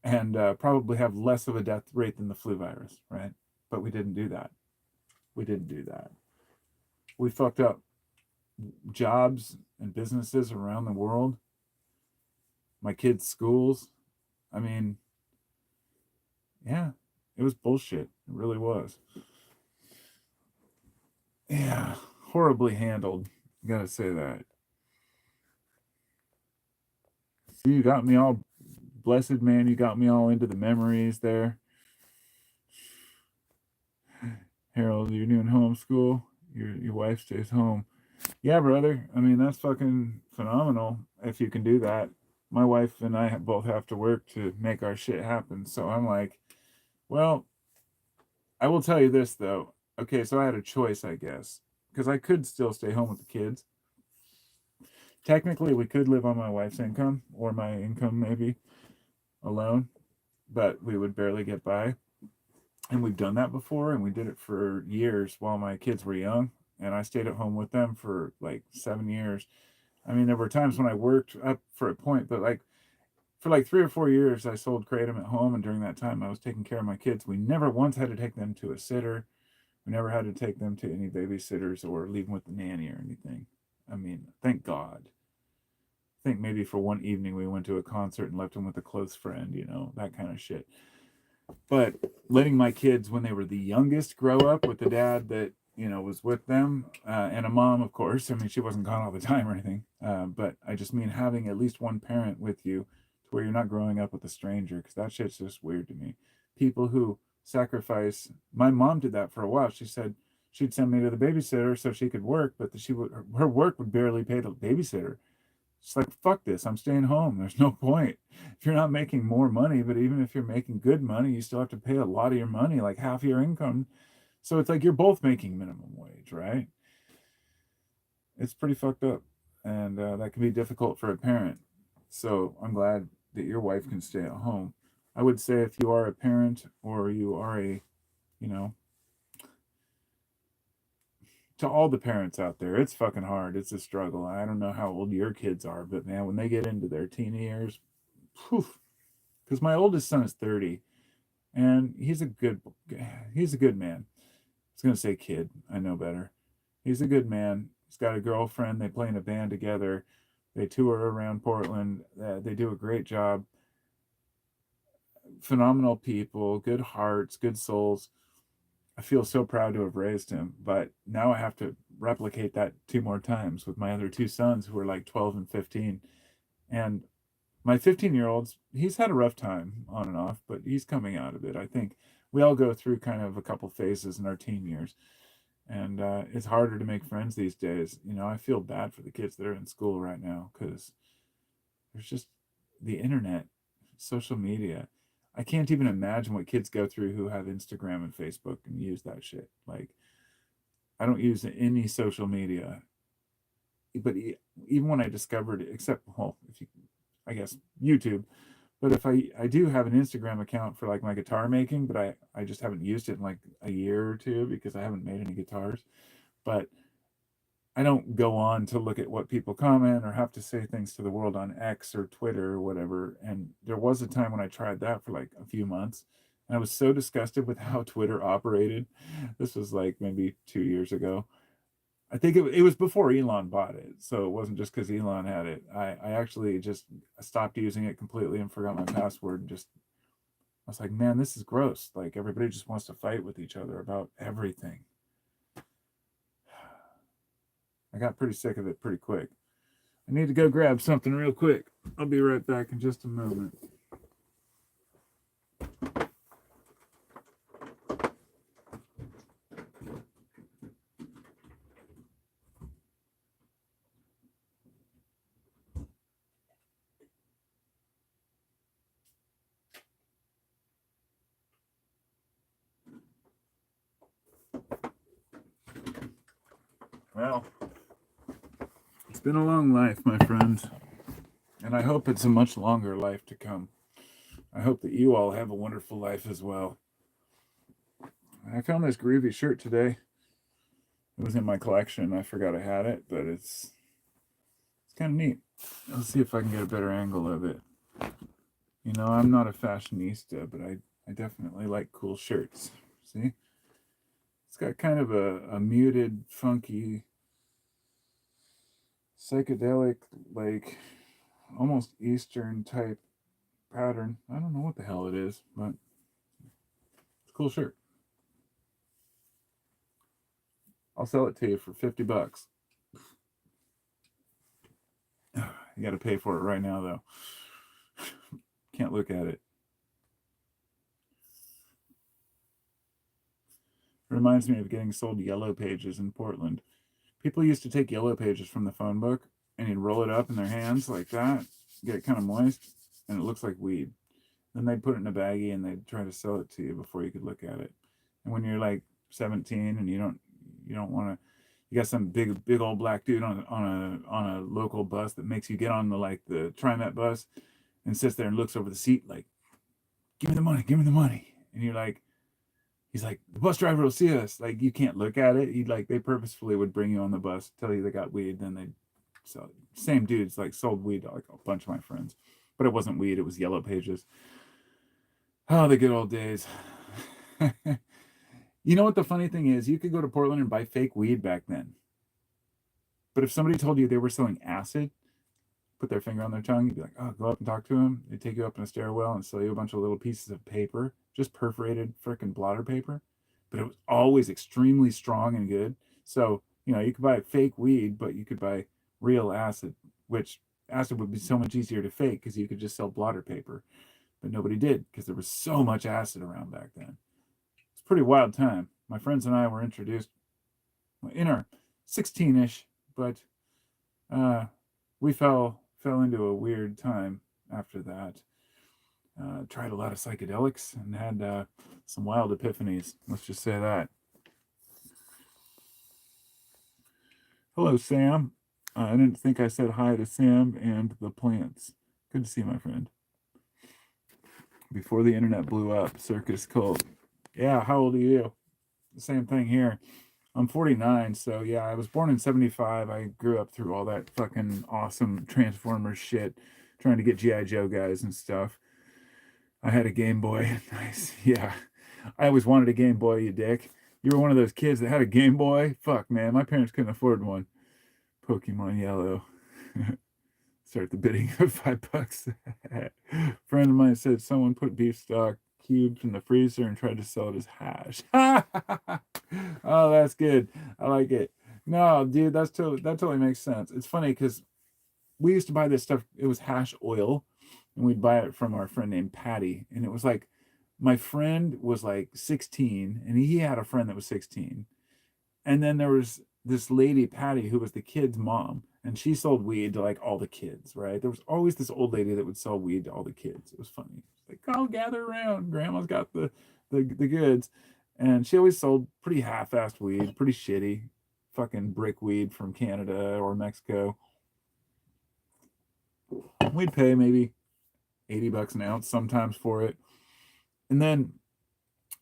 and probably have less of a death rate than the flu virus, right? But we didn't do that. We didn't do that. We fucked up jobs and businesses around the world. My kids' schools. I mean, yeah, it was bullshit. It really was. Yeah, horribly handled. Gotta say that. See, you got me all blessed, man. You got me all into the memories there. Harold, you're doing homeschool. Your wife stays home. Yeah, brother. I mean, that's fucking phenomenal if you can do that. My wife and I both have to work to make our shit happen. So I'm like, well, I will tell you this though. Okay, so I had a choice, I guess, because I could still stay home with the kids. Technically, we could live on my wife's income or my income maybe alone, but we would barely get by. And we've done that before, and we did it for years while my kids were young. And I stayed at home with them for like 7 years. I mean, there were times when I worked up for a point, but like for like 3 or 4 years, I sold kratom at home, and during that time, I was taking care of my kids. We never once had to take them to a sitter. We never had to take them to any babysitters or leave them with the nanny or anything. I mean, thank God. I think maybe for one evening we went to a concert and left them with a close friend, that kind of shit. But letting my kids, when they were the youngest, grow up with the dad that was with them, and a mom, of course. I mean, she wasn't gone all the time or anything, but I just mean having at least one parent with you, to where you're not growing up with a stranger, because that shit's just weird to me. People who sacrifice. My mom did that for a while. She said she'd send me to the babysitter so she could work, but her work would barely pay the babysitter. It's like, fuck this. I'm staying home. There's no point. If you're not making more money, but even if you're making good money, you still have to pay a lot of your money, like half your income. So it's like you're both making minimum wage, right? It's pretty fucked up. And that can be difficult for a parent. So I'm glad that your wife can stay at home. I would say if you are a parent or you are you know, to all the parents out there, it's fucking hard. It's a struggle. I don't know how old your kids are, but man, when they get into their teen years, poof. Because my oldest son is 30, and he's a good man. I was gonna say kid. I know better. He's a good man. He's got a girlfriend. They play in a band together. They tour around Portland. They do a great job. Phenomenal people, good hearts, good souls. I feel so proud to have raised him, but now I have to replicate that two more times with my other two sons who are like 12 and 15. And my 15-year-old's, he's had a rough time on and off, but he's coming out of it. I think we all go through kind of a couple phases in our teen years, and it's harder to make friends these days. I feel bad for the kids that are in school right now, because there's just the internet, social media. I can't even imagine what kids go through who have Instagram and Facebook and use that shit. Like, I don't use any social media, but even when I discovered it, except, well, if you, I guess YouTube. But if I do have an Instagram account for like my guitar making, but I just haven't used it in like a year or two because I haven't made any guitars. But I don't go on to look at what people comment or have to say things to the world on X or Twitter or whatever. And there was a time when I tried that for like a few months, and I was so disgusted with how Twitter operated. This was like maybe 2 years ago. I think it was before Elon bought it, so it wasn't just because Elon had it. I actually just stopped using it completely and forgot my password, and just, I was like, man, this is gross. Like, everybody just wants to fight with each other about everything. I got pretty sick of it pretty quick. I need to go grab something real quick. I'll be right back in just a moment. Well, it's been a long life, my friends. And I hope it's a much longer life to come. I hope that you all have a wonderful life as well. I found this groovy shirt today. It was in my collection. I forgot I had it, but it's kind of neat. Let's see if I can get a better angle of it. You know, I'm not a fashionista, but I definitely like cool shirts. See? It's got kind of a muted, funky, psychedelic, like almost Eastern type pattern. I don't know what the hell it is, but it's a cool shirt. I'll sell it to you for $50. You got to pay for it right now, though. Can't look at it. Reminds me of getting sold yellow pages in Portland. People used to take yellow pages from the phone book and you'd roll it up in their hands like that, get it kind of moist, and it looks like weed. Then they'd put it in a baggie and they'd try to sell it to you before you could look at it. And when you're like 17 and you don't want to, you got some big old black dude on a local bus that makes you get on the TriMet bus and sits there and looks over the seat like, give me the money, give me the money. And you're like, he's like, the bus driver will see us. Like, you can't look at it. They purposefully would bring you on the bus, tell you they got weed, then they'd sell it. Same dudes like sold weed to like a bunch of my friends, but it wasn't weed, it was yellow pages. Oh, the good old days. You know what the funny thing is? You could go to Portland and buy fake weed back then. But if somebody told you they were selling acid, put their finger on their tongue, you'd be like, oh, go up and talk to them. They take you up in a stairwell and sell you a bunch of little pieces of paper, just perforated freaking blotter paper. But it was always extremely strong and good. So, you know, you could buy fake weed, but you could buy real acid, which acid would be so much easier to fake because you could just sell blotter paper. But nobody did because there was so much acid around back then. It's a pretty wild time. My friends and I were introduced in our 16-ish, but we fell into a weird time after that. Tried a lot of psychedelics and had some wild epiphanies. Let's just say that. Hello, Sam. I didn't think I said hi to Sam and the plants. Good to see you, my friend. Before the internet blew up, circus cult. Yeah, how old are you? The same thing here. I'm 49, so yeah, I was born in 75. I grew up through all that fucking awesome Transformers shit, trying to get G.I. Joe guys and stuff. I had a Game Boy. Nice. Yeah. I always wanted a Game Boy, you dick. You were one of those kids that had a Game Boy? Fuck, man. My parents couldn't afford one. Pokemon Yellow. Start the bidding of $5. Friend of mine said someone put beef stock cubes in the freezer and tried to sell it as hash. Oh, that's good. I like it. No, dude, that totally makes sense. It's funny because we used to buy this stuff. It was hash oil, and we'd buy it from our friend named Patty. And it was like, my friend was like 16, and he had a friend that was 16. And then there was this lady, Patty, who was the kid's mom, and she sold weed to like all the kids, right? There was always this old lady that would sell weed to all the kids. It was funny. Like, oh, gather around. Grandma's got the goods. And she always sold pretty half-assed weed, pretty shitty, fucking brick weed from Canada or Mexico. We'd pay maybe $80 an ounce sometimes for it. And then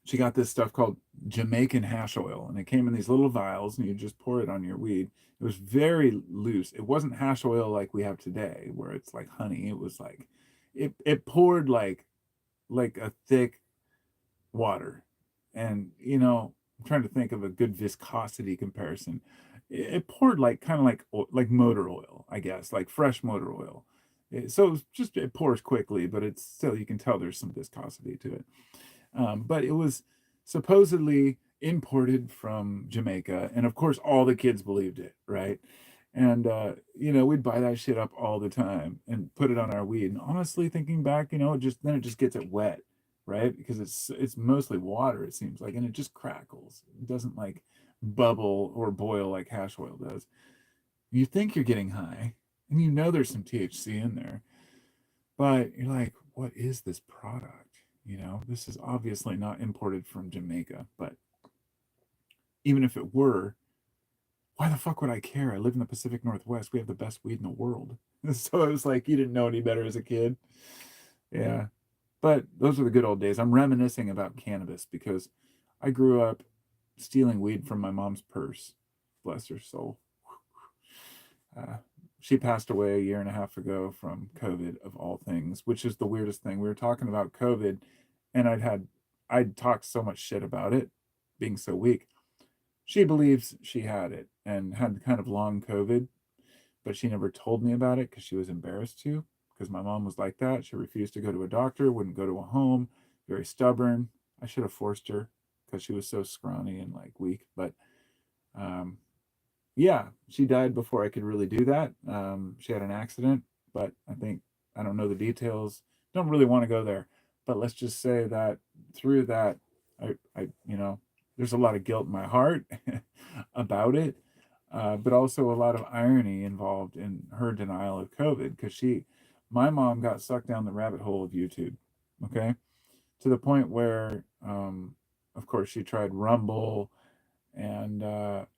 she got this stuff called Jamaican hash oil, and it came in these little vials, and you just pour it on your weed. It was very loose. It wasn't hash oil like we have today, where it's like honey. It was like it poured like a thick water. And you know, I'm trying to think of a good viscosity comparison. It poured like kind of like motor oil, I guess, like fresh motor oil. So it pours quickly, but it's still, you can tell there's some viscosity to it. But it was supposedly imported from Jamaica, and of course all the kids believed it, right? And you know, we'd buy that shit up all the time and put it on our weed. And honestly, thinking back, you know, it just gets it wet, right? Because it's mostly water, it seems like, and it just crackles. It doesn't like bubble or boil like hash oil does. You think you're getting high, and you know there's some THC in there, but you're like, what is this product? You know, this is obviously not imported from Jamaica, but even if it were, why the fuck would I care? I live in the Pacific Northwest. We have the best weed in the world. So it was like, you didn't know any better as a kid. Yeah. But those are the good old days. I'm reminiscing about cannabis because I grew up stealing weed from my mom's purse. Bless her soul. Uh, she passed away a year and a half ago from COVID, of all things, which is the weirdest thing. We were talking about COVID, and I'd talked so much shit about it being so weak. She believes she had it and had kind of long COVID, but she never told me about it because she was embarrassed to. Because my mom was like that. She refused to go to a doctor, wouldn't go to a home, very stubborn. I should have forced her because she was so scrawny and like weak. But um, yeah, she died before I could really do that. She had an accident, but I don't know the details. Don't really want to go there. But let's just say that through that, there's a lot of guilt in my heart about it, but also a lot of irony involved in her denial of COVID because my mom got sucked down the rabbit hole of YouTube, okay, to the point where, of course, she tried Rumble and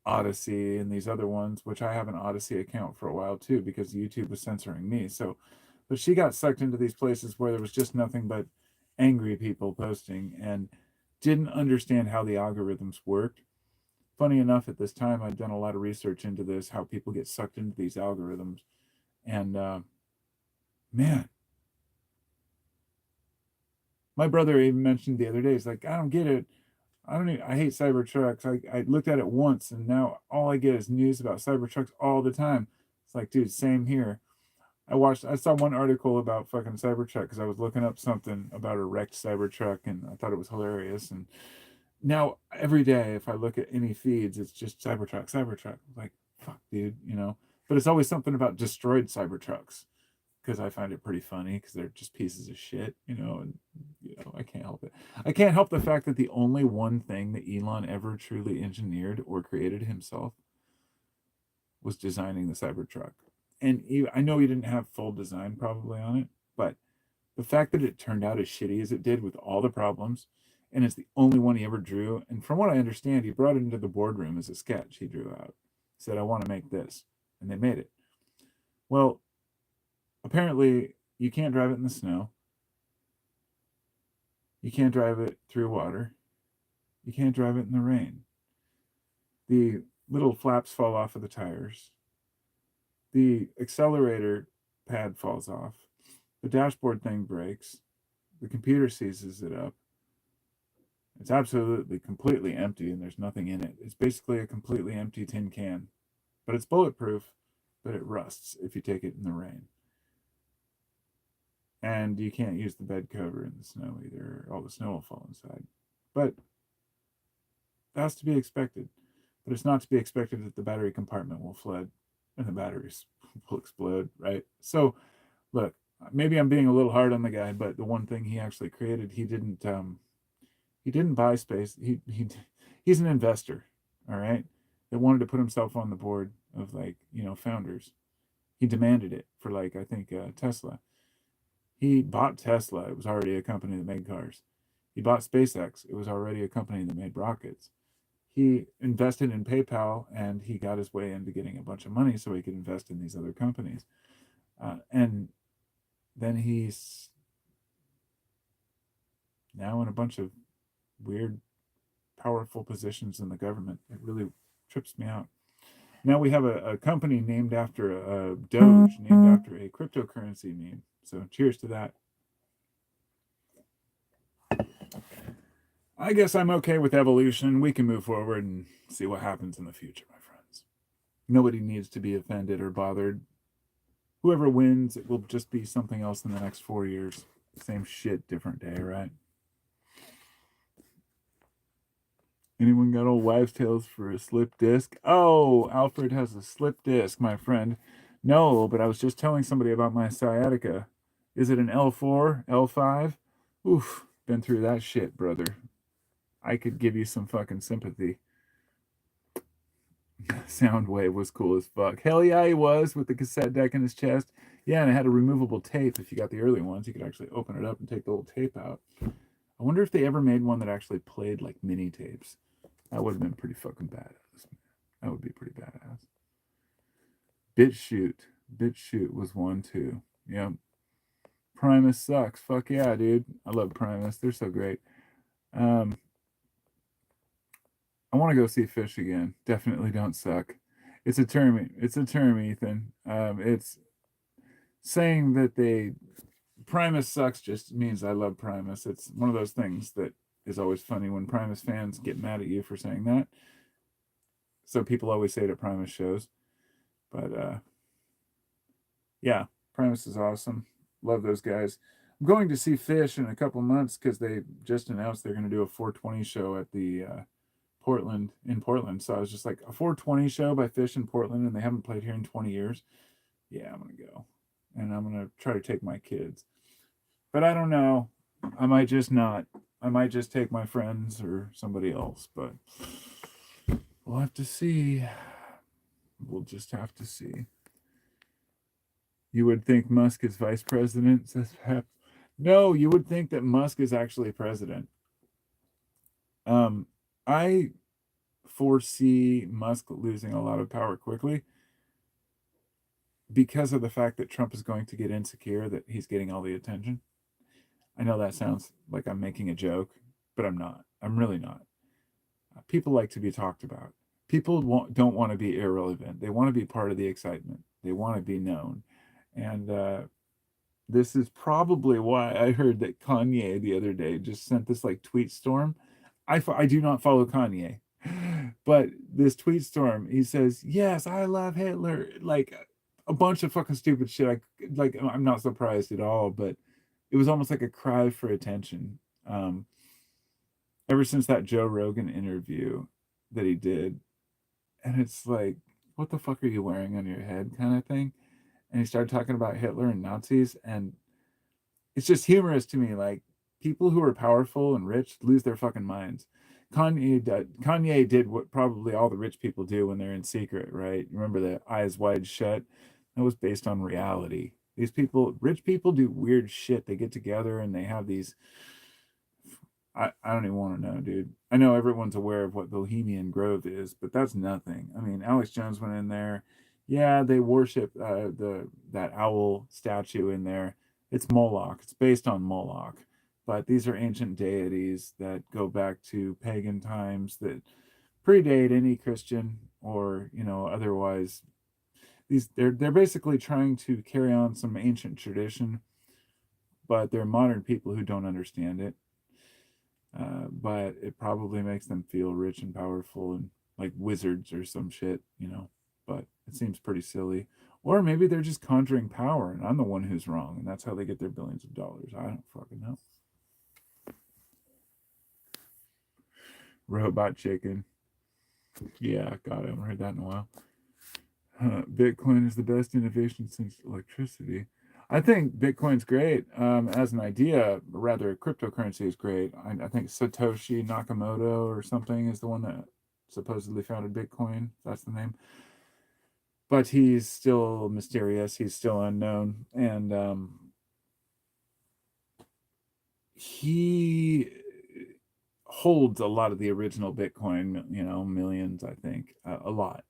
Odyssey and these other ones, which I have an Odyssey account for a while too because YouTube was censoring me. So, but she got sucked into these places where there was just nothing but angry people posting and didn't understand how the algorithms worked. Funny enough, at this time, I'd done a lot of research into this, how people get sucked into these algorithms. And man, my brother even mentioned the other day, he's like, I don't get it. I hate Cybertrucks. I looked at it once and now all I get is news about Cybertrucks all the time. It's like, dude, same here. I saw one article about fucking Cybertruck because I was looking up something about a wrecked Cybertruck and I thought it was hilarious. And now every day, if I look at any feeds, it's just Cybertruck, Cybertruck. Like, fuck, dude, you know. But it's always something about destroyed Cybertrucks because I find it pretty funny because they're just pieces of shit, you know. And I can't help it. I can't help the fact that the only one thing that Elon ever truly engineered or created himself was designing the Cybertruck. And I know he didn't have full design probably on it, but the fact that it turned out as shitty as it did with all the problems, and it's the only one he ever drew. And from what I understand, he brought it into the boardroom as a sketch he drew out. He said, I want to make this. And they made it. Well, apparently, you can't drive it in the snow. You can't drive it through water. You can't drive it in the rain. The little flaps fall off of the tires. The accelerator pad falls off. The dashboard thing breaks. The computer seizes it up. It's absolutely completely empty and there's nothing in it. It's basically a completely empty tin can. But it's bulletproof, but it rusts if you take it in the rain. And you can't use the bed cover in the snow either. All the snow will fall inside. But that's to be expected. But it's not to be expected that the battery compartment will flood and the batteries will explode, right? So, look, maybe I'm being a little hard on the guy, but the one thing he actually created, he didn't buy space. He's an investor, all right, that wanted to put himself on the board of founders. He demanded it for I think Tesla. He bought Tesla. It was already a company that made cars. He bought SpaceX. It was already a company that made rockets. He invested in PayPal and he got his way into getting a bunch of money so he could invest in these other companies. And then he's now in a bunch of weird, powerful positions in the government. It really trips me out. Now we have a company named after a Doge, named after a cryptocurrency meme. So cheers to that. I guess I'm okay with evolution. We can move forward and see what happens in the future, my friends. Nobody needs to be offended or bothered. Whoever wins, it will just be something else in the next 4 years. Same shit, different day, right? Anyone got old wives' tales for a slip disc? Oh, Alfred has a slip disc, my friend. No, but I was just telling somebody about my sciatica. Is it an L4, L5? Oof, been through that shit, brother. I could give you some fucking sympathy. Soundwave was cool as fuck. Hell yeah, he was, with the cassette deck in his chest. Yeah, and it had a removable tape. If you got the early ones, you could actually open it up and take the little tape out. I wonder if they ever made one that actually played like mini tapes. That would have been pretty fucking badass. That would be pretty badass. BitChute was one too. Yep. Primus sucks. Fuck yeah, dude. I love Primus. They're so great. Um, I want to go see Fish again. Definitely don't suck. It's a term. It's a term, Ethan. It's saying that Primus sucks just means I love Primus. It's one of those things that is always funny when Primus fans get mad at you for saying that. So people always say it at Primus shows. But yeah, Primus is awesome. Love those guys. I'm going to see Fish in a couple months because they just announced they're going to do a 420 show at the Portland. So I was just like, a 420 show by Fish in Portland, and they haven't played here in 20 years. Yeah, I'm gonna go, and I'm gonna try to take my kids. But I don't know. I might just not. I might just take my friends or somebody else. But we'll have to see. We'll just have to see. You would think Musk is vice president, says Pep. No, you would think that Musk is actually president. I foresee Musk losing a lot of power quickly because of the fact that Trump is going to get insecure that he's getting all the attention. I know that sounds like I'm making a joke, but I'm not. I'm really not. People like to be talked about. People don't want to be irrelevant. They want to be part of the excitement. They want to be known. And this is probably why I heard that Kanye the other day just sent this like tweet storm. I do not follow Kanye, but this tweet storm, he says, "Yes, I love Hitler," like a bunch of fucking stupid shit. I'm not surprised at all, but it was almost like a cry for attention. Ever since that Joe Rogan interview that he did, and it's like, what the fuck are you wearing on your head, kind of thing. And he started talking about Hitler and Nazis, and it's just humorous to me. Like, people who are powerful and rich lose their fucking minds. Kanye did what probably all the rich people do when they're in secret, right? Remember the Eyes Wide Shut? That was based on reality. These people, rich people, do weird shit. They get together and they have these. I don't even want to know, dude. I know everyone's aware of what Bohemian Grove is, but that's nothing. I mean, Alex Jones went in there. Yeah, they worship that owl statue in there. It's Moloch. It's based on Moloch, but these are ancient deities that go back to pagan times that predate any Christian or otherwise. They're basically trying to carry on some ancient tradition, but they're modern people who don't understand it. But it probably makes them feel rich and powerful and like wizards or some shit. But it seems pretty silly. Or maybe they're just conjuring power and I'm the one who's wrong and that's how they get their billions of dollars. I don't fucking know. Robot chicken. Yeah, God, I haven't heard that in a while. Bitcoin is the best innovation since electricity. I think Bitcoin's great as an idea. Rather, cryptocurrency is great. I think Satoshi Nakamoto or something is the one that supposedly founded Bitcoin. That's the name. But he's still mysterious. He's still unknown. And he holds a lot of the original Bitcoin, millions, I think, a lot.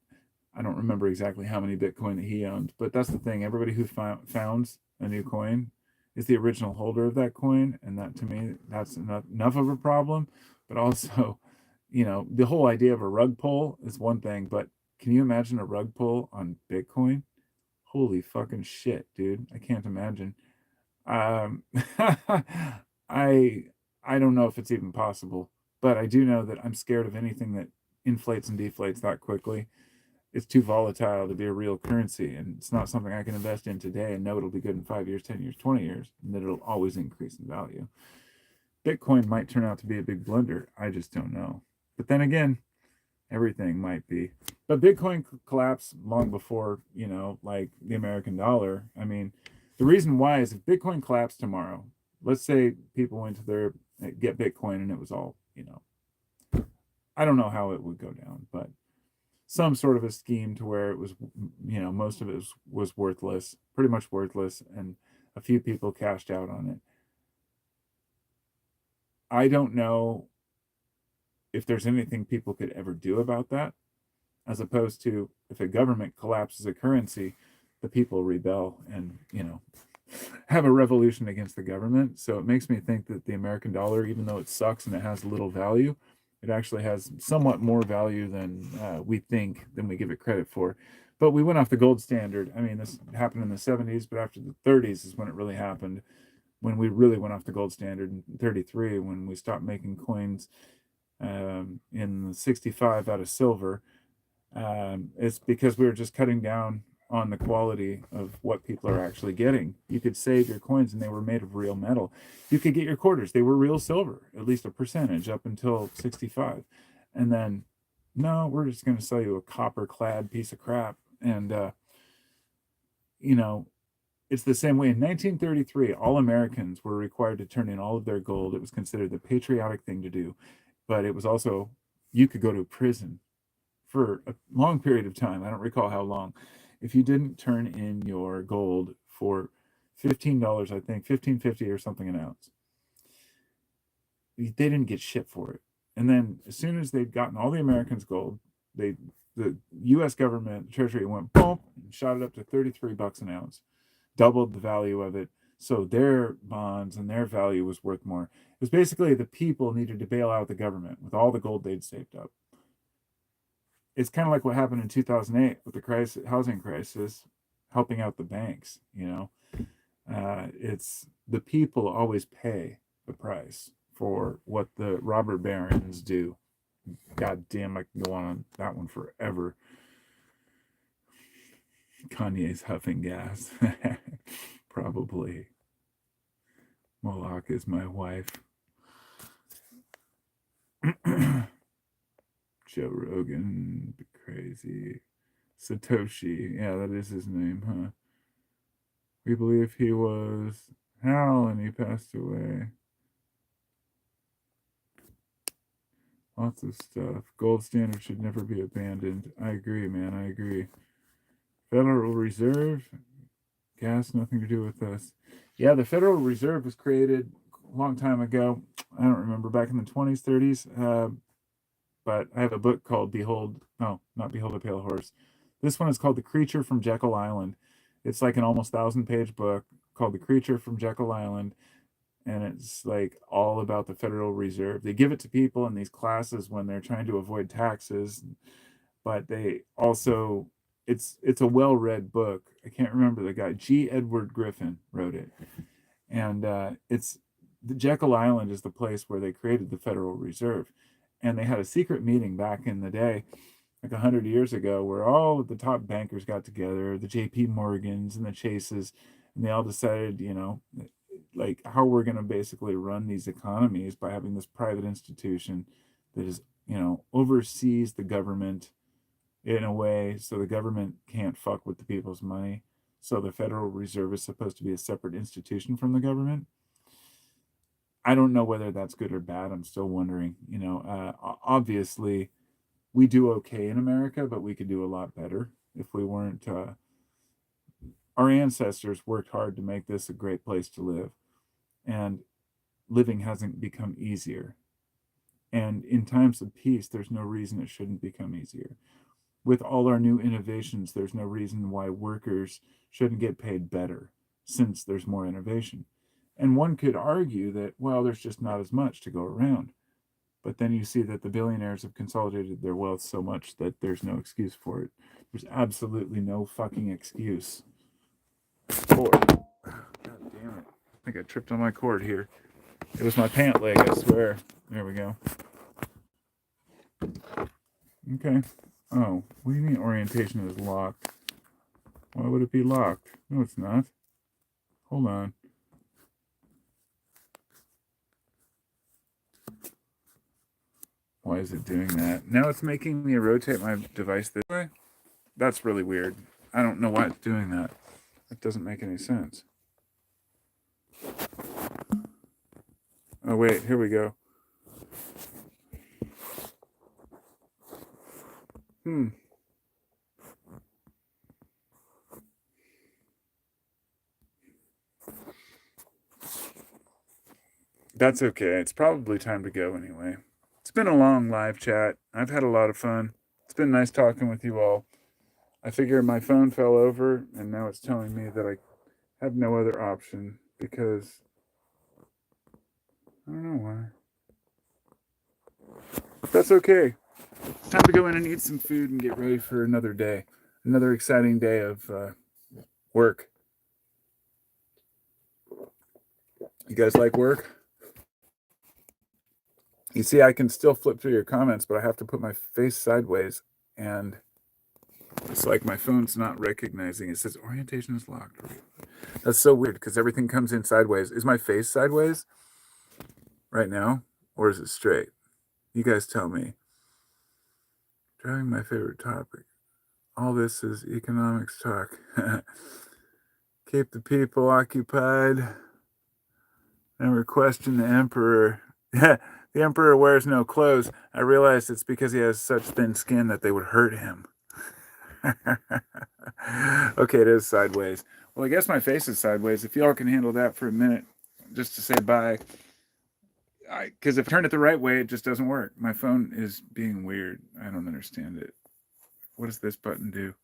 I don't remember exactly how many Bitcoin that he owned, but that's the thing. Everybody who founds a new coin is the original holder of that coin. And that, to me, that's enough of a problem. But also, the whole idea of a rug pull is one thing, but can you imagine a rug pull on Bitcoin? Holy fucking shit, dude. I can't imagine. Um, I don't know if it's even possible, but I do know that I'm scared of anything that inflates and deflates that quickly. It's too volatile to be a real currency, and it's not something I can invest in today and know it'll be good in 5 years, 10 years, 20 years, and that it'll always increase in value. Bitcoin might turn out to be a big blunder. I just don't know. But then again, everything might be. But Bitcoin collapsed long before, like the American dollar. I mean, the reason why is if Bitcoin collapsed tomorrow, let's say people went to their get Bitcoin and it was all, I don't know how it would go down, but some sort of a scheme to where it was, most of it was worthless, pretty much worthless, and a few people cashed out on it. I don't know if there's anything people could ever do about that. as opposed to if a government collapses a currency, the people rebel and, have a revolution against the government. So it makes me think that the American dollar, even though it sucks and it has little value, it actually has somewhat more value than we think, than we give it credit for. But we went off the gold standard. I mean, this happened in the 70s, but after the 30s is when it really happened, when we really went off the gold standard in 33, when we stopped making coins in 65 out of silver. It's because we were just cutting down on the quality of what people are actually getting. You could save your coins and they were made of real metal. You could get your quarters, they were real silver, at least a percentage up until 65. And then, no, we're just going to sell you a copper clad piece of crap. And, it's the same way. In 1933, all Americans were required to turn in all of their gold. It was considered the patriotic thing to do. But it was also, you could go to prison for a long period of time. I don't recall how long. If you didn't turn in your gold for $15, I think, $15.50 or something an ounce, they didn't get shit for it. And then as soon as they'd gotten all the Americans' gold, the U.S. government, the Treasury went boom and shot it up to $33 an ounce, doubled the value of it. So their bonds and their value was worth more. It was basically the people needed to bail out the government with all the gold they'd saved up. It's kind of like what happened in 2008 with the housing crisis, helping out the banks. It's the people always pay the price for what the robber barons do. God damn, I can go on that one forever. Kanye's huffing gas. Probably. Moloch is my wife. Joe Rogan, crazy. Satoshi, yeah, that is his name, huh? We believe he was Hal and he passed away. Lots of stuff. Gold standard should never be abandoned. I agree, man, I agree. Federal Reserve, gas, nothing to do with us. Yeah, the Federal Reserve was created a long time ago. I don't remember, back in the 20s, 30s. But I have a book called not Behold a Pale Horse. This one is called The Creature from Jekyll Island. It's like an almost 1,000-page book called The Creature from Jekyll Island. And it's like all about the Federal Reserve. They give it to people in these classes when they're trying to avoid taxes. But they also, it's a well-read book. I can't remember the guy. G. Edward Griffin wrote it. And the Jekyll Island is the place where they created the Federal Reserve. And they had a secret meeting back in the day, like 100 years ago, where all of the top bankers got together, the J.P. Morgans and the Chases, and they all decided, like how we're going to basically run these economies by having this private institution that is, oversees the government in a way so the government can't fuck with the people's money. So the Federal Reserve is supposed to be a separate institution from the government. I don't know whether that's good or bad. I'm still wondering. Obviously, we do okay in America, but we could do a lot better if we weren't. Our ancestors worked hard to make this a great place to live, and living hasn't become easier. And in times of peace, there's no reason it shouldn't become easier. With all our new innovations, there's no reason why workers shouldn't get paid better, since there's more innovation. And one could argue that, well, there's just not as much to go around. But then you see that the billionaires have consolidated their wealth so much that there's no excuse for it. There's absolutely no fucking excuse for it. God damn it. I think I tripped on my cord here. It was my pant leg, I swear. There we go. Okay. Oh, what do you mean orientation is locked? Why would it be locked? No, it's not. Hold on. Why is it doing that? Now it's making me rotate my device this way? That's really weird. I don't know why it's doing that. It doesn't make any sense. Oh, wait, here we go. That's okay. It's probably time to go anyway. It's been a long live chat. I've had a lot of fun. It's been nice talking with you all. I figure my phone fell over, and now it's telling me that I have no other option because I don't know why. But that's okay. It's time to go in and eat some food and get ready for another day, another exciting day of work. You guys like work? You see, I can still flip through your comments, but I have to put my face sideways, and it's like my phone's not recognizing. It says orientation is locked. That's so weird because everything comes in sideways. Is my face sideways right now, or is it straight? You guys tell me. Driving my favorite topic. All this is economics talk. Keep the people occupied. Never question the emperor. The emperor wears no clothes. I realized it's because he has such thin skin that they would hurt him. Okay, it is sideways. Well, I guess my face is sideways. If y'all can handle that for a minute, just to say bye. Because if I turn it the right way, it just doesn't work. My phone is being weird. I don't understand it. What does this button do?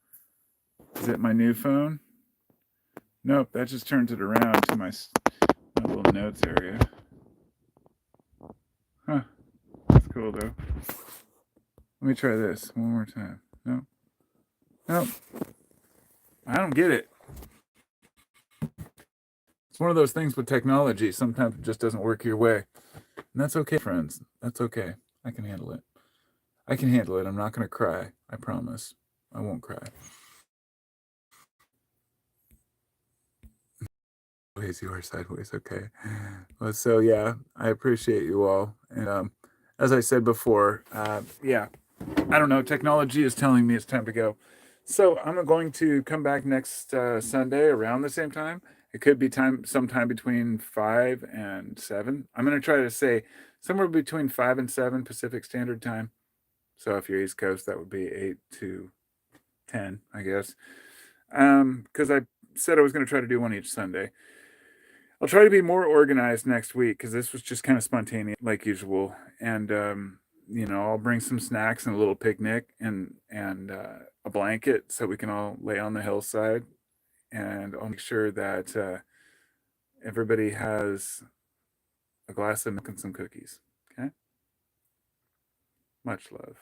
Is it my new phone? Nope, that just turns it around to my little notes area. Huh. That's cool, though. Let me try this one more time. Nope. Nope. I don't get it. It's one of those things with technology. Sometimes it just doesn't work your way. And that's okay, friends. That's okay. I can handle it. I can handle it. I'm not going to cry. I promise. I won't cry. Ways you are sideways. Okay. Well, so yeah, I appreciate you all. And as I said before, yeah, I don't know. Technology is telling me it's time to go. So I'm going to come back next Sunday around the same time. It could be sometime between 5 and 7. I'm going to try to say somewhere between 5 and 7 Pacific Standard Time. So if you're East Coast, that would be 8 to 10, I guess. Because I said I was going to try to do one each Sunday. I'll try to be more organized next week because this was just kind of spontaneous, like usual. And I'll bring some snacks and a little picnic and a blanket so we can all lay on the hillside. And I'll make sure that everybody has a glass of milk and some cookies. Okay. Much love.